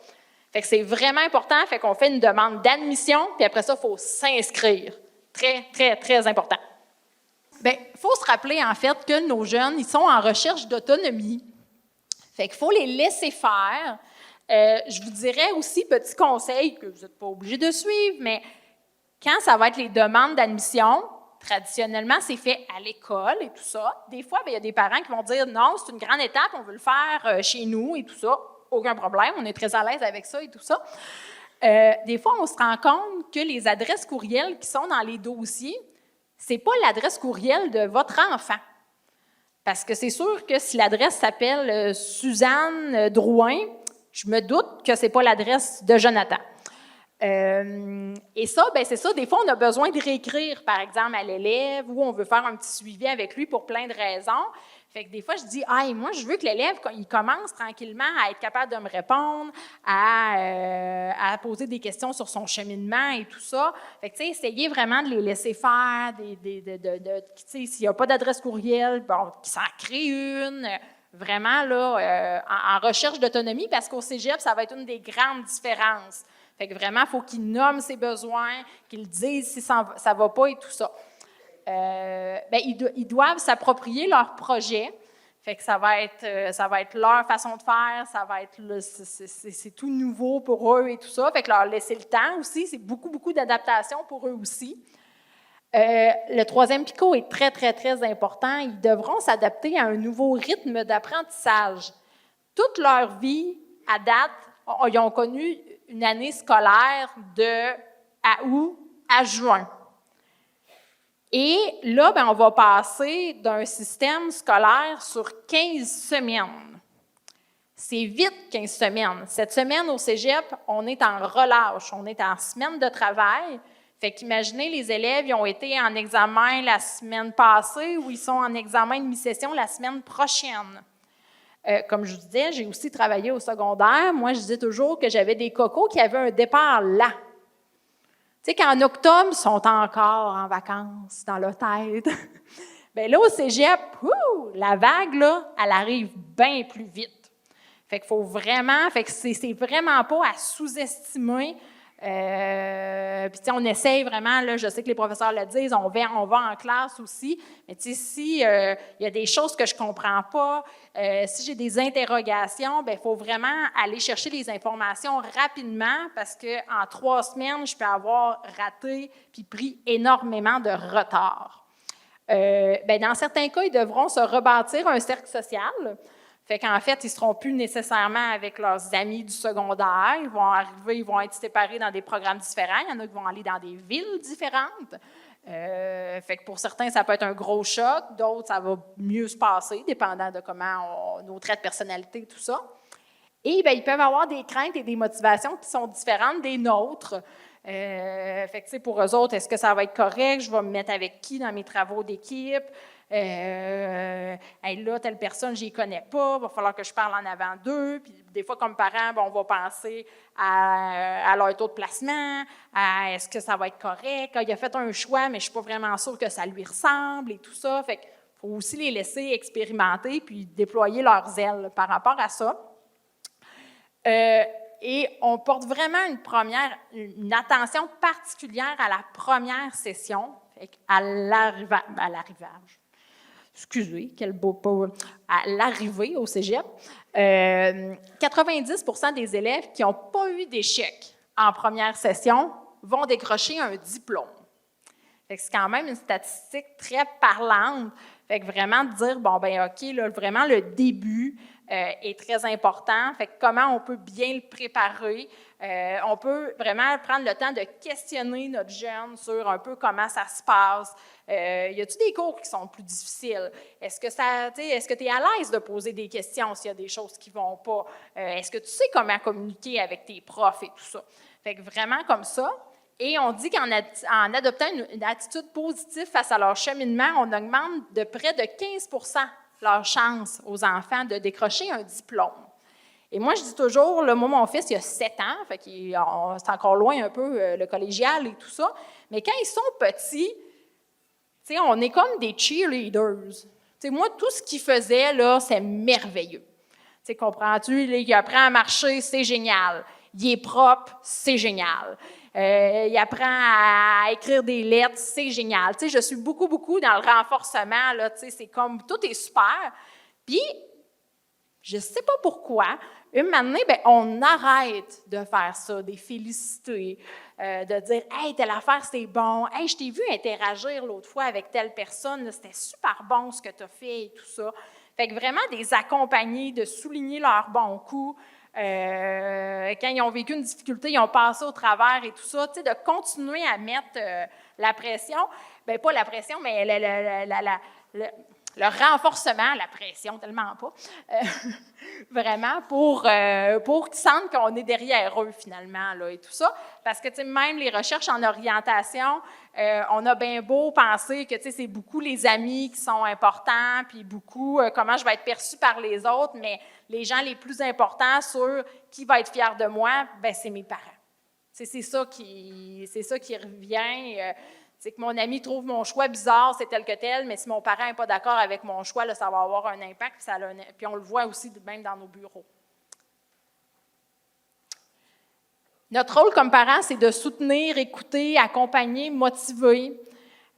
S1: Fait que c'est vraiment important, fait qu'on fait une demande d'admission, puis après ça, il faut s'inscrire. Très, très, très important. Bien, il faut se rappeler, en fait, que nos jeunes, ils sont en recherche d'autonomie. Fait qu'il faut les laisser faire. Je vous dirais aussi, petit conseil que vous n'êtes pas obligé de suivre, mais quand ça va être les demandes d'admission, traditionnellement, c'est fait à l'école et tout ça. Des fois, il y a des parents qui vont dire « Non, c'est une grande étape, on veut le faire chez nous et tout ça. » Aucun problème, on est très à l'aise avec ça et tout ça. Des fois, on se rend compte que les adresses courriels qui sont dans les dossiers, ce n'est pas l'adresse courriel de votre enfant. Parce que c'est sûr que si l'adresse s'appelle Suzanne Drouin, je me doute que ce n'est pas l'adresse de Jonathan. Et ça, bien, c'est ça. Des fois, on a besoin de réécrire, par exemple, à l'élève, ou on veut faire un petit suivi avec lui pour plein de raisons. Fait que des fois, je dis, moi, je veux que l'élève, il commence tranquillement à être capable de me répondre, à poser des questions sur son cheminement et tout ça. Fait que, tu sais, essayez vraiment de les laisser faire, s'il n'y a pas d'adresse courriel, bon, qu'il s'en crée une, vraiment, là, en recherche d'autonomie, parce qu'au cégep, ça va être une des grandes différences. Fait que vraiment, il faut qu'il nomme ses besoins, qu'il dise si ça ne va pas et tout ça. Ils doivent s'approprier leur projet. Fait que ça va être leur façon de faire, c'est tout nouveau pour eux et tout ça. Fait que leur laisser le temps aussi, c'est beaucoup, beaucoup d'adaptation pour eux aussi. Le troisième picot est très, très, très important. Ils devront s'adapter à un nouveau rythme d'apprentissage. Toute leur vie, à date, ils ont connu une année scolaire à août à juin. Et là, on va passer d'un système scolaire sur 15 semaines. C'est vite 15 semaines. Cette semaine au cégep, on est en relâche, on est en semaine de travail. Fait qu'imaginez, les élèves, ils ont été en examen la semaine passée ou ils sont en examen de mi-session la semaine prochaine. Comme je vous disais, j'ai aussi travaillé au secondaire. Moi, je disais toujours que j'avais des cocos qui avaient un départ lent. Tu sais, qu'en octobre, ils sont encore en vacances dans leur tête. Bien là, au cégep, la vague, là, elle arrive bien plus vite. Fait qu'il faut vraiment, c'est vraiment pas à sous-estimer. Puis, tu sais, on essaye vraiment, là, je sais que les professeurs le disent, on va en classe aussi, mais tu sais, si il y a des choses que je comprends pas, si j'ai des interrogations, bien, il faut vraiment aller chercher les informations rapidement parce qu'en 3 semaines, je peux avoir raté puis pris énormément de retard. Bien, dans certains cas, ils devront se rebâtir un cercle social. Fait qu'en fait, ils ne seront plus nécessairement avec leurs amis du secondaire. Ils vont arriver, ils vont être séparés dans des programmes différents. Il y en a qui vont aller dans des villes différentes. Fait que pour certains, ça peut être un gros choc. D'autres, ça va mieux se passer, dépendant de comment nos traits de personnalité, tout ça. Et bien, ils peuvent avoir des craintes et des motivations qui sont différentes des nôtres. Fait que, tu sais, pour eux autres, est-ce que ça va être correct? Je vais me mettre avec qui dans mes travaux d'équipe? Là, telle personne, je ne les connais pas, il va falloir que je parle en avant d'eux. Puis des fois, comme parents, on va penser à leur taux de placement, à est-ce que ça va être correct. Il a fait un choix, mais je ne suis pas vraiment sûre que ça lui ressemble et tout ça. Fait qu'il faut aussi les laisser expérimenter puis déployer leurs ailes par rapport à ça. Et on porte vraiment une attention particulière à la première session, à l'arrivage. Excusez, quel beau pas. À l'arrivée au cégep, 90% des élèves qui n'ont pas eu d'échec en première session vont décrocher un diplôme. Fait que c'est quand même une statistique très parlante. Fait que vraiment de dire, OK, là, vraiment le début est très important. Fait que comment on peut bien le préparer? On peut vraiment prendre le temps de questionner notre jeune sur un peu comment ça se passe. Y a-t-il des cours qui sont plus difficiles? Est-ce que tu es à l'aise de poser des questions s'il y a des choses qui ne vont pas? Est-ce que tu sais comment communiquer avec tes profs et tout ça? Fait que vraiment comme ça. Et on dit qu'en adoptant une attitude positive face à leur cheminement, on augmente de près de 15 leur chance aux enfants de décrocher un diplôme. Et moi, je dis toujours, là, moi, mon fils, il a 7 ans, fait qu'il c'est encore loin un peu le collégial et tout ça, mais quand ils sont petits, on est comme des cheerleaders. Moi, tout ce qu'il faisait, là, c'est merveilleux. Comprends-tu? Il apprend à marcher, c'est génial. Il est propre, c'est génial. Il apprend à écrire des lettres, c'est génial. Je suis beaucoup, beaucoup dans le renforcement. Là, c'est comme, tout est super. Puis, je ne sais pas pourquoi, une année, on arrête de faire ça, de féliciter, de dire « Hey, telle affaire, c'est bon. Hey, je t'ai vu interagir l'autre fois avec telle personne. C'était super bon ce que tu as fait et tout ça. » Fait que vraiment, des accompagner, de souligner leurs bons coups. Quand ils ont vécu une difficulté, ils ont passé au travers et tout ça, de continuer à mettre la pression, bien pas la pression, mais le renforcement, la pression, tellement pas, vraiment pour qu'ils sentent qu'on est derrière eux finalement, là, et tout ça. Parce que même les recherches en orientation, on a bien beau penser que c'est beaucoup les amis qui sont importants, puis beaucoup comment je vais être perçue par les autres, mais les gens les plus importants sur qui va être fier de moi, bien, c'est mes parents. C'est ça qui revient. C'est que mon ami trouve mon choix bizarre, c'est tel que tel, mais si mon parent n'est pas d'accord avec mon choix, là, ça va avoir un impact, puis on le voit aussi même dans nos bureaux. Notre rôle comme parents, c'est de soutenir, écouter, accompagner, motiver,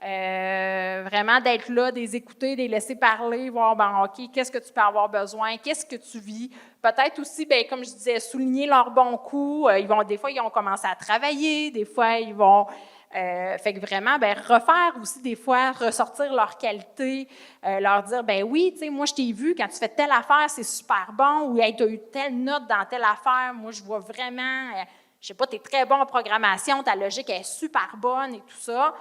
S1: vraiment d'être là, de les écouter, de les laisser parler, voir, OK, qu'est-ce que tu peux avoir besoin, qu'est-ce que tu vis. Peut-être aussi, comme je disais, souligner leurs bons coups. Des fois, ils vont commencer à travailler, des fois, ils vont... fait que vraiment, refaire aussi des fois, ressortir leurs qualités, leur dire, oui, moi, je t'ai vu, quand tu fais telle affaire, c'est super bon, ou hey, tu as eu telle note dans telle affaire, moi, je vois vraiment, je sais pas, tu es très bon en programmation, ta logique est super bonne et tout ça.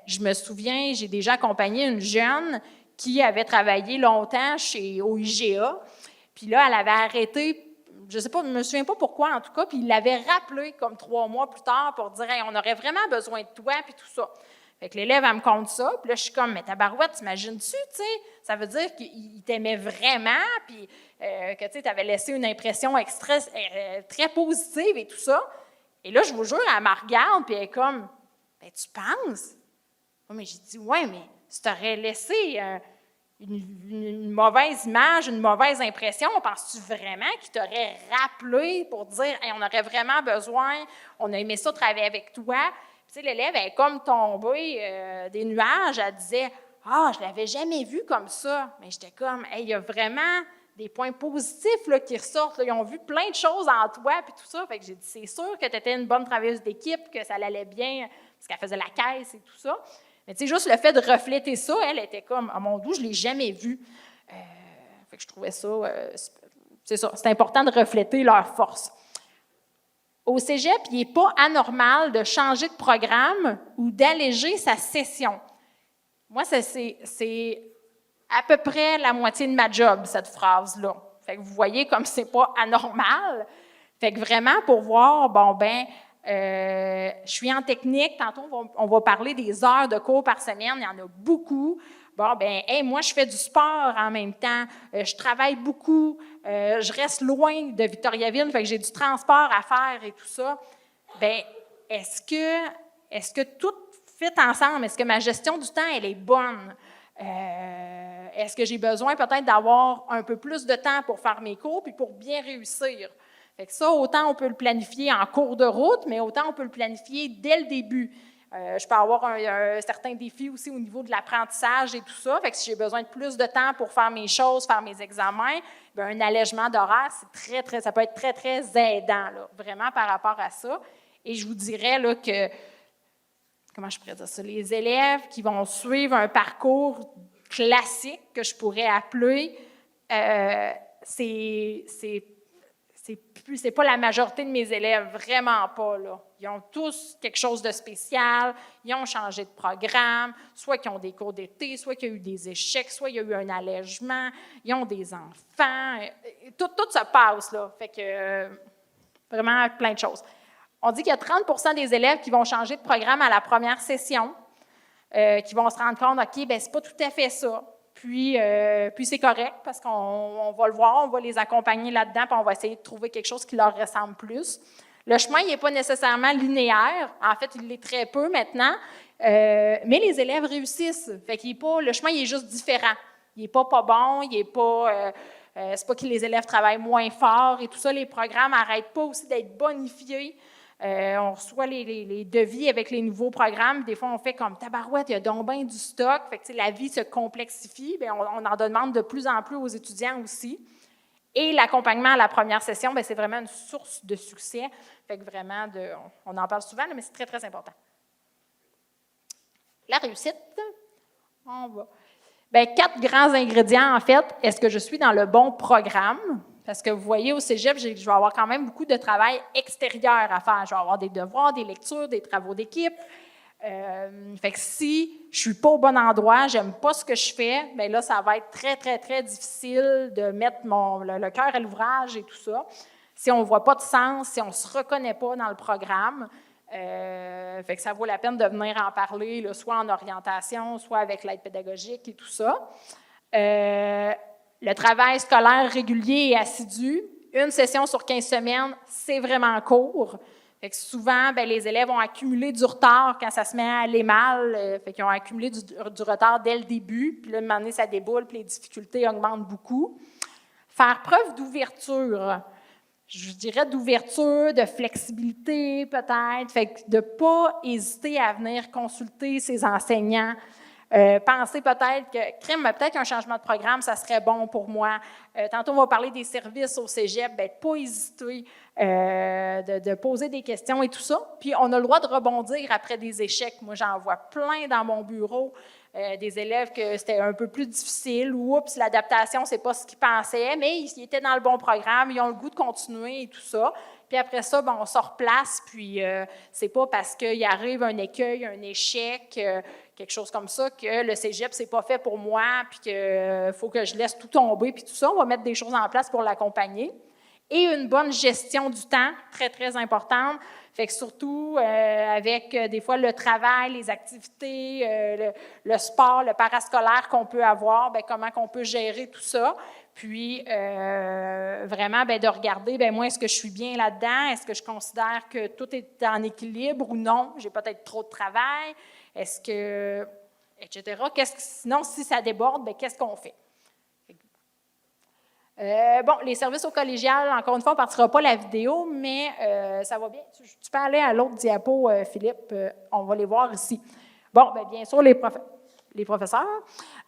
S1: Je me souviens, j'ai déjà accompagné une jeune qui avait travaillé longtemps au IGA, puis là, elle avait arrêté. Je ne sais pas, je ne me souviens pas pourquoi, en tout cas, puis il l'avait rappelé comme 3 mois plus tard pour dire hey, « on aurait vraiment besoin de toi », puis tout ça. Fait que l'élève, elle me compte ça, puis là, je suis comme « mais tabarouette, t'imagines-tu, tu sais, ça veut dire qu'il t'aimait vraiment, puis que tu avais laissé une impression très positive et tout ça. » Et là, je vous jure, elle me regarde, puis elle est comme « ben tu penses? » Mais j'ai dit « ouais, mais si tu aurais laissé... une mauvaise image, une mauvaise impression, penses-tu vraiment qu'il t'aurait rappelé pour dire hey, on aurait vraiment besoin, on a aimé ça travailler avec toi? Puis, l'élève est comme tombée des nuages, elle disait ah, je ne l'avais jamais vu comme ça. Mais j'étais comme hey, il y a vraiment des points positifs là, qui ressortent. Là. Ils ont vu plein de choses en toi, puis tout ça. Fait que j'ai dit c'est sûr que tu étais une bonne travailleuse d'équipe, que ça allait bien, parce qu'elle faisait la caisse et tout ça. Mais tu sais, juste le fait de refléter ça, elle était comme, ah mon Dieu, je ne l'ai jamais vu. Fait que je trouvais ça, c'est important de refléter leur force. Au cégep, il n'est pas anormal de changer de programme ou d'alléger sa session. Moi, c'est à peu près la moitié de ma job, cette phrase-là. Fait que vous voyez comme c'est pas anormal. Fait que vraiment, pour voir, je suis en technique. Tantôt, on va parler des heures de cours par semaine. Il y en a beaucoup. Moi, je fais du sport en même temps. Je travaille beaucoup. Je reste loin de Victoriaville, fait que j'ai du transport à faire et tout ça. Est-ce que tout fit ensemble? Est-ce que ma gestion du temps, elle est bonne? Est-ce que j'ai besoin peut-être d'avoir un peu plus de temps pour faire mes cours puis pour bien réussir? Fait que ça, autant on peut le planifier en cours de route, mais autant on peut le planifier dès le début. Je peux avoir un certain défi aussi au niveau de l'apprentissage et tout ça. Fait que si j'ai besoin de plus de temps pour faire mes choses, faire mes examens, un allègement d'horaire, ça peut être très, très aidant, là, vraiment par rapport à ça. Et je vous dirais là, que, comment je pourrais dire ça, les élèves qui vont suivre un parcours classique que je pourrais appeler, c'est pas la majorité de mes élèves, vraiment pas, là. Ils ont tous quelque chose de spécial, ils ont changé de programme, soit qu'ils ont des cours d'été, soit qu'il y a eu des échecs, soit il y a eu un allègement, ils ont des enfants, tout se passe, là. Fait que, vraiment, plein de choses. On dit qu'il y a 30 des élèves qui vont changer de programme à la première session, qui vont se rendre compte, OK, bien, c'est pas tout à fait ça. Puis c'est correct parce qu'on va le voir, on va les accompagner là-dedans, puis on va essayer de trouver quelque chose qui leur ressemble plus. Le chemin, il n'est pas nécessairement linéaire. En fait, il l'est très peu maintenant, mais les élèves réussissent. Fait qu'il est pas, le chemin, il est juste différent. Il n'est pas bon, il n'est pas... c'est pas que les élèves travaillent moins fort et tout ça. Les programmes n'arrêtent pas aussi d'être bonifiés. On reçoit les devis avec les nouveaux programmes. Des fois, on fait comme tabarouette, il y a donc bien du stock. Fait que, la vie se complexifie. Bien, on en demande de plus en plus aux étudiants aussi. Et l'accompagnement à la première session, bien, c'est vraiment une source de succès. Fait que vraiment, on en parle souvent, mais c'est très, très important. La réussite, on va. Bien, 4 grands ingrédients, en fait. Est-ce que je suis dans le bon programme? Parce que vous voyez, au cégep, je vais avoir quand même beaucoup de travail extérieur à faire. Je vais avoir des devoirs, des lectures, des travaux d'équipe. Fait que si je ne suis pas au bon endroit, je n'aime pas ce que je fais, bien là, ça va être très, très, très difficile de mettre le cœur à l'ouvrage et tout ça. Si on ne voit pas de sens, si on ne se reconnaît pas dans le programme, fait que ça vaut la peine de venir en parler, là, soit en orientation, soit avec l'aide pédagogique et tout ça. Le travail scolaire régulier et assidu, une session sur 15 semaines, c'est vraiment court. Fait que souvent, bien, les élèves ont accumulé du retard quand ça se met à aller mal. Fait qu'ils ont accumulé du retard dès le début. Puis là, à un moment donné, ça déboule, puis les difficultés augmentent beaucoup. Faire preuve d'ouverture. Je dirais d'ouverture, de flexibilité peut-être. Fait que de ne pas hésiter à venir consulter ses enseignants. Penser peut-être peut-être qu'un changement de programme, ça serait bon pour moi. Tantôt, on va parler des services au cégep, bien, pas hésiter de poser des questions et tout ça. Puis, on a le droit de rebondir après des échecs. Moi, j'en vois plein dans mon bureau, des élèves que c'était un peu plus difficile, ou oups, l'adaptation, c'est pas ce qu'ils pensaient, mais ils étaient dans le bon programme, ils ont le goût de continuer et tout ça. Puis après ça, on se replace, puis c'est pas parce qu'il arrive un écueil, un échec, quelque chose comme ça, que le cégep, c'est pas fait pour moi, puis qu'il faut que je laisse tout tomber, puis tout ça. On va mettre des choses en place pour l'accompagner. Et une bonne gestion du temps, très, très importante. Fait que surtout, avec des fois le travail, les activités, le sport, le parascolaire qu'on peut avoir, bien, comment on peut gérer tout ça. Puis, vraiment, bien, de regarder, bien, moi, est-ce que je suis bien là-dedans? Est-ce que je considère que tout est en équilibre ou non? J'ai peut-être trop de travail? Est-ce que... etc. Sinon, si ça déborde, bien, qu'est-ce qu'on fait? Les services au collégial, encore une fois, on ne partira pas la vidéo, mais ça va bien. Tu peux aller à l'autre diapo, Philippe, on va les voir ici. Bon, bien sûr, les professeurs.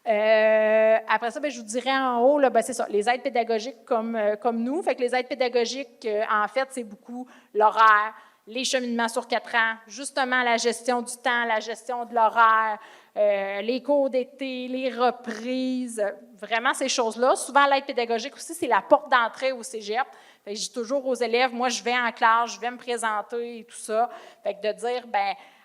S1: Après ça, je vous dirais en haut, là, c'est ça, les aides pédagogiques comme nous. Fait que les aides pédagogiques, en fait, c'est beaucoup l'horaire, les cheminements sur 4 ans, justement la gestion du temps, la gestion de l'horaire, les cours d'été, les reprises, vraiment ces choses-là. Souvent, l'aide pédagogique aussi, c'est la porte d'entrée au cégep. Fait que je dis toujours aux élèves, moi, je vais en classe, je vais me présenter et tout ça. Fait que de dire,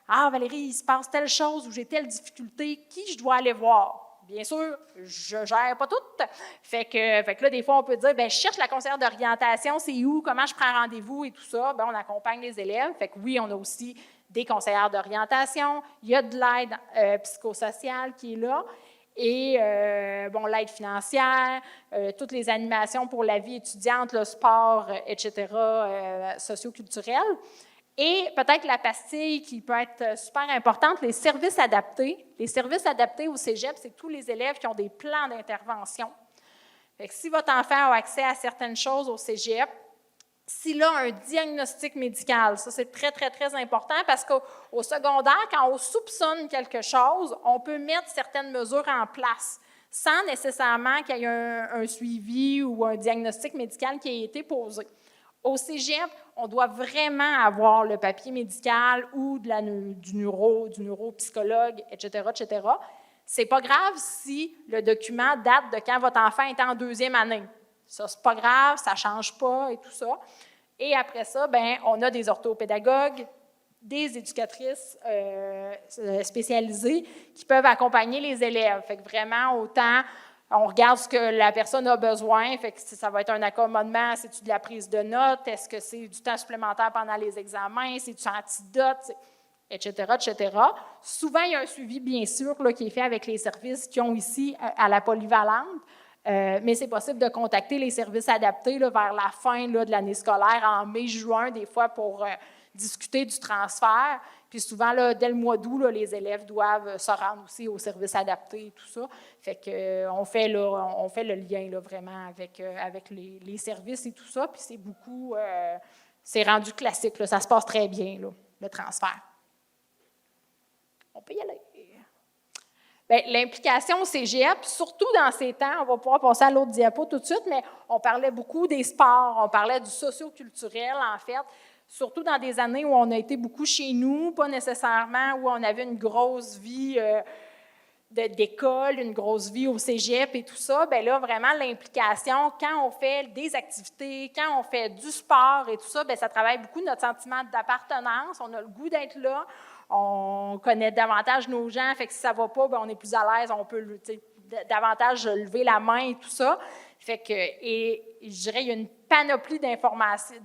S1: Valérie, il se passe telle chose ou j'ai telle difficulté, qui je dois aller voir? Bien sûr, je ne gère pas tout. Fait que là, des fois, on peut dire, je cherche la conseillère d'orientation, c'est où, comment je prends rendez-vous et tout ça. On accompagne les élèves. Fait que oui, on a aussi des conseillères d'orientation. Il y a de l'aide psychosociale qui est là. Et, l'aide financière, toutes les animations pour la vie étudiante, le sport, etc., socio-culturel. Et peut-être la pastille qui peut être super importante, les services adaptés. Les services adaptés au cégep, c'est tous les élèves qui ont des plans d'intervention. Fait que si votre enfant a accès à certaines choses au cégep, s'il a un diagnostic médical, ça c'est très, très, très important parce qu'au secondaire, quand on soupçonne quelque chose, on peut mettre certaines mesures en place sans nécessairement qu'il y ait un suivi ou un diagnostic médical qui ait été posé. Au cégep, on doit vraiment avoir le papier médical ou du neuropsychologue, etc., etc. C'est pas grave si le document date de quand votre enfant était en 2e année. Ça, c'est pas grave, ça change pas et tout ça. Et après ça, on a des orthopédagogues, des éducatrices spécialisées qui peuvent accompagner les élèves. Fait que vraiment, autant On regarde ce que la personne a besoin, fait que ça va être un accommodement, c'est-tu de la prise de notes, est-ce que c'est du temps supplémentaire pendant les examens, c'est du antidote, etc., etc. Souvent, il y a un suivi, bien sûr, là, qui est fait avec les services qui ont ici à la polyvalente, mais c'est possible de contacter les services adaptés là, vers la fin là, de l'année scolaire, en mai, juin, des fois, pour discuter du transfert. Puis souvent, là, dès le mois d'août, là, les élèves doivent se rendre aussi aux services adaptés et tout ça. Fait qu'on fait le lien là, vraiment avec les services et tout ça. Puis c'est beaucoup, c'est rendu classique. Là, ça se passe très bien, là, le transfert. On peut y aller. Bien, l'implication au cégep, surtout dans ces temps, on va pouvoir passer à l'autre diapo tout de suite, mais on parlait beaucoup des sports, on parlait du socio-culturel, en fait, surtout dans des années où on a été beaucoup chez nous, pas nécessairement où on avait une grosse vie d'école, une grosse vie au cégep et tout ça. Bien là, vraiment, l'implication, quand on fait des activités, quand on fait du sport et tout ça, bien, ça travaille beaucoup notre sentiment d'appartenance, on a le goût d'être là, on connaît davantage nos gens, fait que si ça ne va pas, bien, on est plus à l'aise, on peut davantage lever la main et tout ça. Fait que, et je dirais, il y a une panoplie d'informations,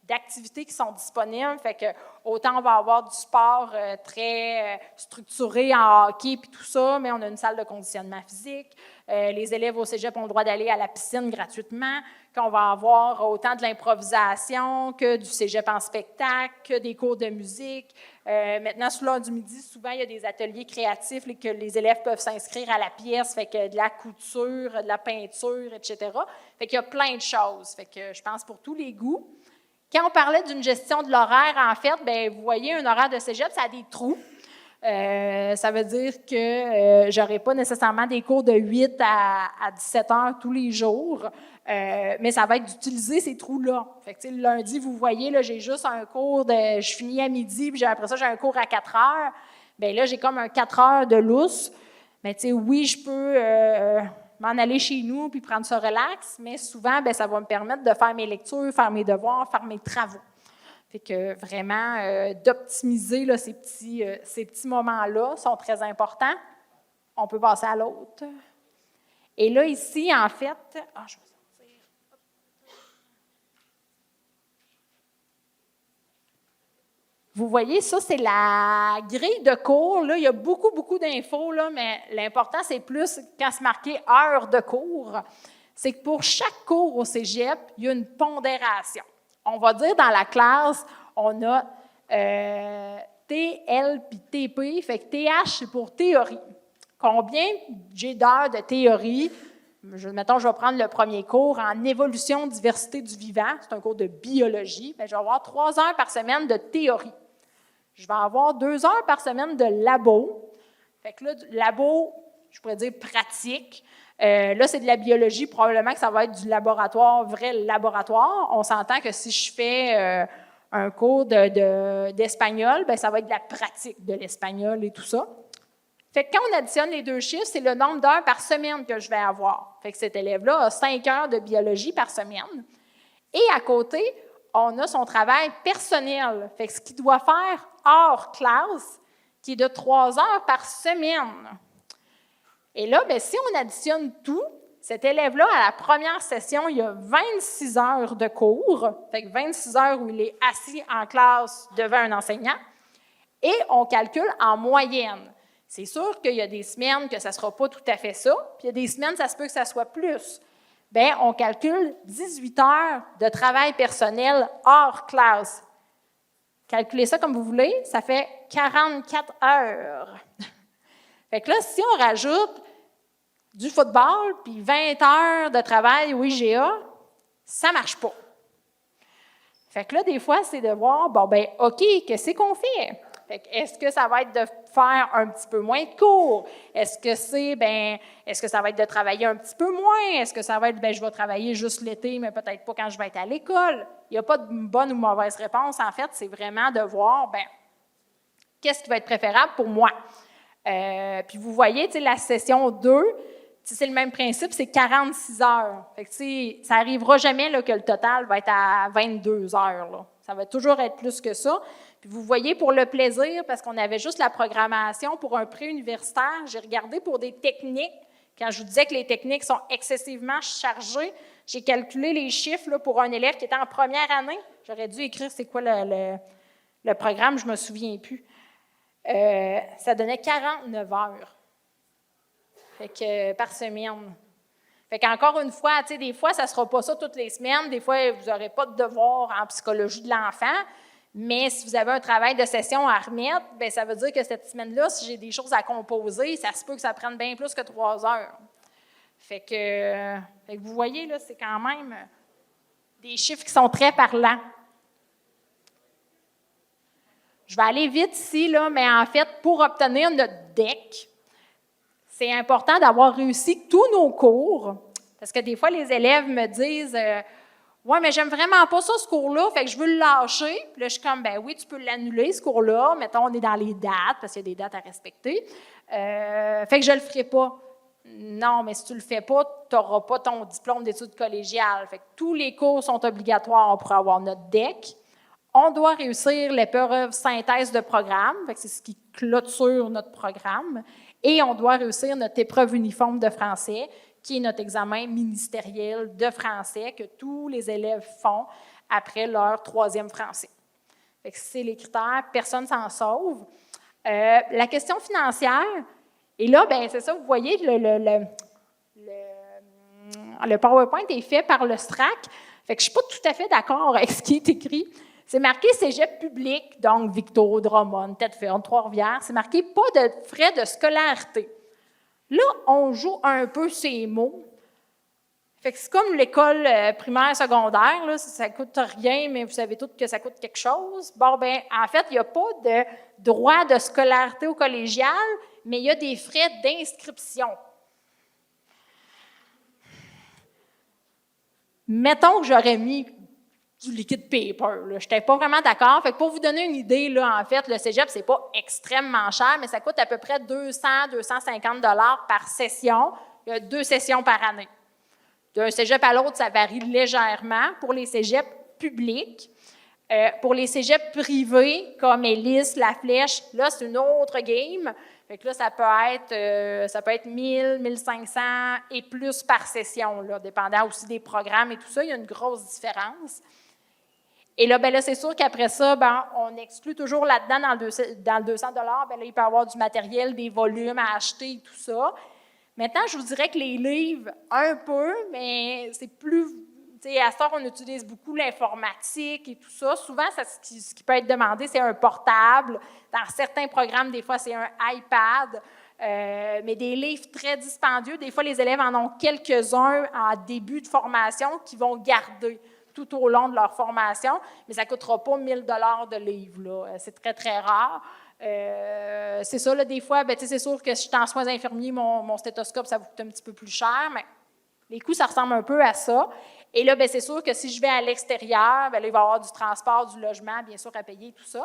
S1: d'activités qui sont disponibles. Fait que autant on va avoir du sport très structuré en hockey puis tout ça, mais on a une salle de conditionnement physique. Les élèves au cégep ont le droit d'aller à la piscine gratuitement. Qu'on va avoir autant de l'improvisation que du cégep en spectacle, que des cours de musique. Maintenant, sur l'heure du midi, souvent, il y a des ateliers créatifs et que les élèves peuvent s'inscrire à la pièce, fait que de la couture, de la peinture, etc. Fait qu'il y a plein de choses. Fait que je pense pour tous les goûts. Quand on parlait d'une gestion de l'horaire, en fait, bien, vous voyez, un horaire de cégep, ça a des trous. Ça veut dire que je n'aurai pas nécessairement des cours de 8 à 17 heures tous les jours, mais ça va être d'utiliser ces trous-là. Fait que, le lundi, vous voyez, là, j'ai juste un cours je finis à midi, puis après ça, j'ai un cours à 4 heures. Bien là, j'ai comme un 4 heures de lousse. Mais oui, je peux m'en aller chez nous puis prendre ça relax, mais souvent, bien, ça va me permettre de faire mes lectures, faire mes devoirs, faire mes travaux. Fait que vraiment, d'optimiser là, ces petits moments-là sont très importants. On peut passer à l'autre. Et là, ici, en fait, je vais sortir. Vous voyez, ça, c'est la grille de cours. Là, il y a beaucoup, beaucoup d'infos, là, mais l'important, c'est plus quand c'est marqué « heure de cours », c'est que pour chaque cours au cégep, il y a une pondération. On va dire dans la classe, on a TL puis TP, fait que TH, c'est pour théorie. Combien j'ai d'heures de théorie? Mettons, je vais prendre le premier cours en évolution, diversité du vivant. C'est un cours de biologie. Bien, je vais avoir 3 heures par semaine de théorie. Je vais avoir 2 heures par semaine de labo. Fait que là, labo, je pourrais dire pratique. Là, c'est de la biologie. Probablement que ça va être du laboratoire, vrai laboratoire. On s'entend que si je fais un cours d'espagnol, bien, ça va être de la pratique de l'espagnol et tout ça. Fait que quand on additionne les deux chiffres, c'est le nombre d'heures par semaine que je vais avoir. Fait que cet élève-là a 5 heures de biologie par semaine. Et à côté, on a son travail personnel. Fait que ce qu'il doit faire hors classe, qui est de 3 heures par semaine. Et là, bien, si on additionne tout, cet élève-là, à la première session, il y a 26 heures de cours. Fait que 26 heures où il est assis en classe devant un enseignant. Et on calcule en moyenne. C'est sûr qu'il y a des semaines que ça ne sera pas tout à fait ça, puis il y a des semaines, ça se peut que ça soit plus. Bien, on calcule 18 heures de travail personnel hors classe. Calculez ça comme vous voulez, ça fait 44 heures. Fait que là, si on rajoute du football puis 20 heures de travail au IGA, ça ne marche pas. Fait que là, des fois, c'est de voir, bon, bien, OK, qu'est-ce qu'on fait? Est-ce que ça va être de faire un petit peu moins de cours? Est-ce que ça va être de travailler un petit peu moins? Est-ce que ça va être, je vais travailler juste l'été, mais peut-être pas quand je vais être à l'école? Il n'y a pas de bonne ou mauvaise réponse. En fait, c'est vraiment de voir, qu'est-ce qui va être préférable pour moi? Puis vous voyez, la session 2, c'est le même principe, c'est 46 heures. Fait que, ça n'arrivera jamais là, que le total va être à 22 heures. Là. Ça va toujours être plus que ça. Puis vous voyez, pour le plaisir, parce qu'on avait juste la programmation pour un pré-universitaire, j'ai regardé pour des techniques
S2: Quand je vous disais que les techniques sont excessivement chargées, j'ai calculé les chiffres là, pour un élève qui était en première année. J'aurais dû écrire c'est quoi le programme, je ne me souviens plus. Ça donnait 49 heures par semaine. Fait qu'encore une fois, tu sais, des fois, ça ne sera pas ça toutes les semaines. Des fois, vous n'aurez pas de devoir en psychologie de l'enfant. Mais si vous avez un travail de session à remettre, bien, ça veut dire que cette semaine-là, si j'ai des choses à composer, ça se peut que ça prenne bien plus que 3 heures. Fait que vous voyez, là, c'est quand même des chiffres qui sont très parlants. Je vais aller vite ici, là, mais en fait, pour obtenir notre DEC, c'est important d'avoir réussi tous nos cours, parce que des fois, les élèves me disent « Ouais, mais j'aime vraiment pas ça, ce cours-là, fait que je veux le lâcher. » Puis là, je suis comme « Ben oui, tu peux l'annuler, ce cours-là. Mettons, on est dans les dates, parce qu'il y a des dates à respecter. Fait que je le ferai pas. » Non, mais si tu le fais pas, tu n'auras pas ton diplôme d'études collégiales. Fait que tous les cours sont obligatoires pour avoir notre DEC. On doit réussir l'épreuve synthèse de programme, fait que c'est ce qui clôture notre programme. Et on doit réussir notre épreuve uniforme de français, qui est notre examen ministériel de français que tous les élèves font après leur 3e français. Fait que c'est les critères, personne ne s'en sauve. La question financière, et là, bien, c'est ça, vous voyez, le PowerPoint est fait par le STRAC, fait que je ne suis pas tout à fait d'accord avec ce qui est écrit. C'est marqué cégep public, donc Victo, Drummond, Thetford, Trois-Rivières. C'est marqué pas de frais de scolarité. Là, on joue un peu ces mots. Fait que c'est comme l'école primaire, secondaire, là, ça ne coûte rien, mais vous savez tous que ça coûte quelque chose. Bon, bien, en fait, il n'y a pas de droit de scolarité au collégial, mais il y a des frais d'inscription. Mettons que j'aurais mis du liquide paper. Je n'étais pas vraiment d'accord. Fait que pour vous donner une idée, là, en fait, le cégep, ce n'est pas extrêmement cher, mais ça coûte à peu près 200-250 $ par session. Il y a 2 sessions par année. D'un cégep à l'autre, ça varie légèrement pour les cégeps publics. Pour les cégeps privés, comme Ellis, La Flèche, là, c'est une autre game. Fait que là, ça peut être 1000, 1500 et plus par session, là, dépendant aussi des programmes et tout ça. Il y a une grosse différence. Et là, bien là, c'est sûr qu'après ça, ben, on exclut toujours là-dedans, dans le 200 $, bien là, il peut y avoir du matériel, des volumes à acheter et tout ça. Maintenant, je vous dirais que les livres, un peu, mais c'est plus... Tu sais, à ce temps, on utilise beaucoup l'informatique et tout ça. Souvent, ce qui peut être demandé, c'est un portable. Dans certains programmes, des fois, c'est un iPad. Mais des livres très dispendieux, des fois, les élèves en ont quelques-uns en début de formation qu'ils vont garder tout au long de leur formation, mais ça ne coûtera pas 1000 $ de livres, là. C'est très, très rare. C'est ça, là, des fois, c'est sûr que si je suis en soins infirmiers, mon stéthoscope, ça vous coûte un petit peu plus cher, mais les coûts, ça ressemble un peu à ça. Et là, c'est sûr que si je vais à l'extérieur, là, il va y avoir du transport, du logement, bien sûr, à payer, tout ça.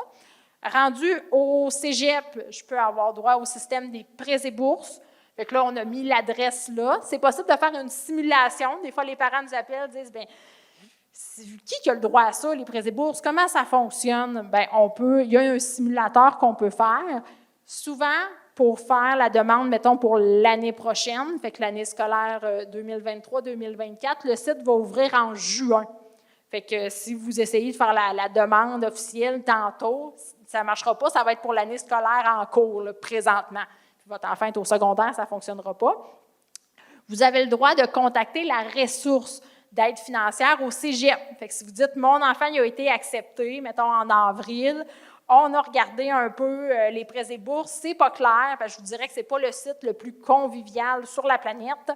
S2: Rendu au cégep, je peux avoir droit au système des prêts et bourses. Fait que là, on a mis l'adresse là. C'est possible de faire une simulation. Des fois, les parents nous appellent, disent, bien, qui a le droit à ça, les prêts et bourses? Comment ça fonctionne? Bien, il y a un simulateur qu'on peut faire. Souvent, pour faire la demande, mettons, pour l'année prochaine, fait que l'année scolaire 2023-2024, le site va ouvrir en juin. Fait que si vous essayez de faire la demande officielle tantôt, ça ne marchera pas, ça va être pour l'année scolaire en cours, là, présentement. Puis votre enfant est au secondaire, ça ne fonctionnera pas. Vous avez le droit de contacter la ressource d'aide financière au cégep. Fait que si vous dites « Mon enfant il a été accepté, mettons en avril », on a regardé un peu les prêts et bourses, c'est pas clair, parce que je vous dirais que c'est pas le site le plus convivial sur la planète.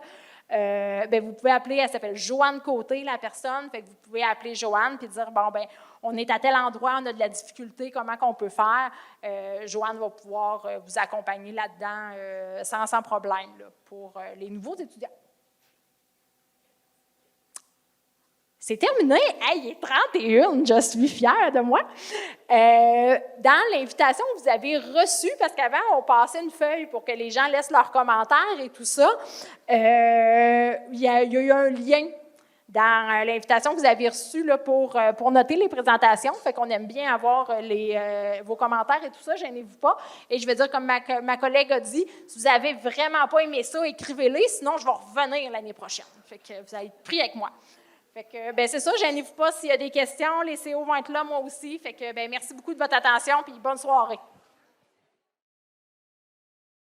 S2: Vous pouvez appeler, elle s'appelle Joanne Côté, la personne, fait que vous pouvez appeler Joanne puis dire, bon, on est à tel endroit, on a de la difficulté, comment qu'on peut faire? Joanne va pouvoir vous accompagner là-dedans sans problème là, pour les nouveaux étudiants. C'est terminé. Hey, il est 31, je suis fière de moi. Dans l'invitation que vous avez reçue, parce qu'avant, on passait une feuille pour que les gens laissent leurs commentaires et tout ça, il y a eu un lien dans l'invitation que vous avez reçue là, pour noter les présentations. Fait qu'on aime bien avoir vos commentaires et tout ça, gênez-vous pas. Et je vais dire, comme ma collègue a dit, si vous n'avez vraiment pas aimé ça, écrivez-les, sinon je vais revenir l'année prochaine. Fait que vous allez être pris avec moi. Fait que, ben c'est ça, gênez-vous pas s'il y a des questions. Les CO vont être là, moi aussi. Fait que, ben merci beaucoup de votre attention, puis bonne soirée.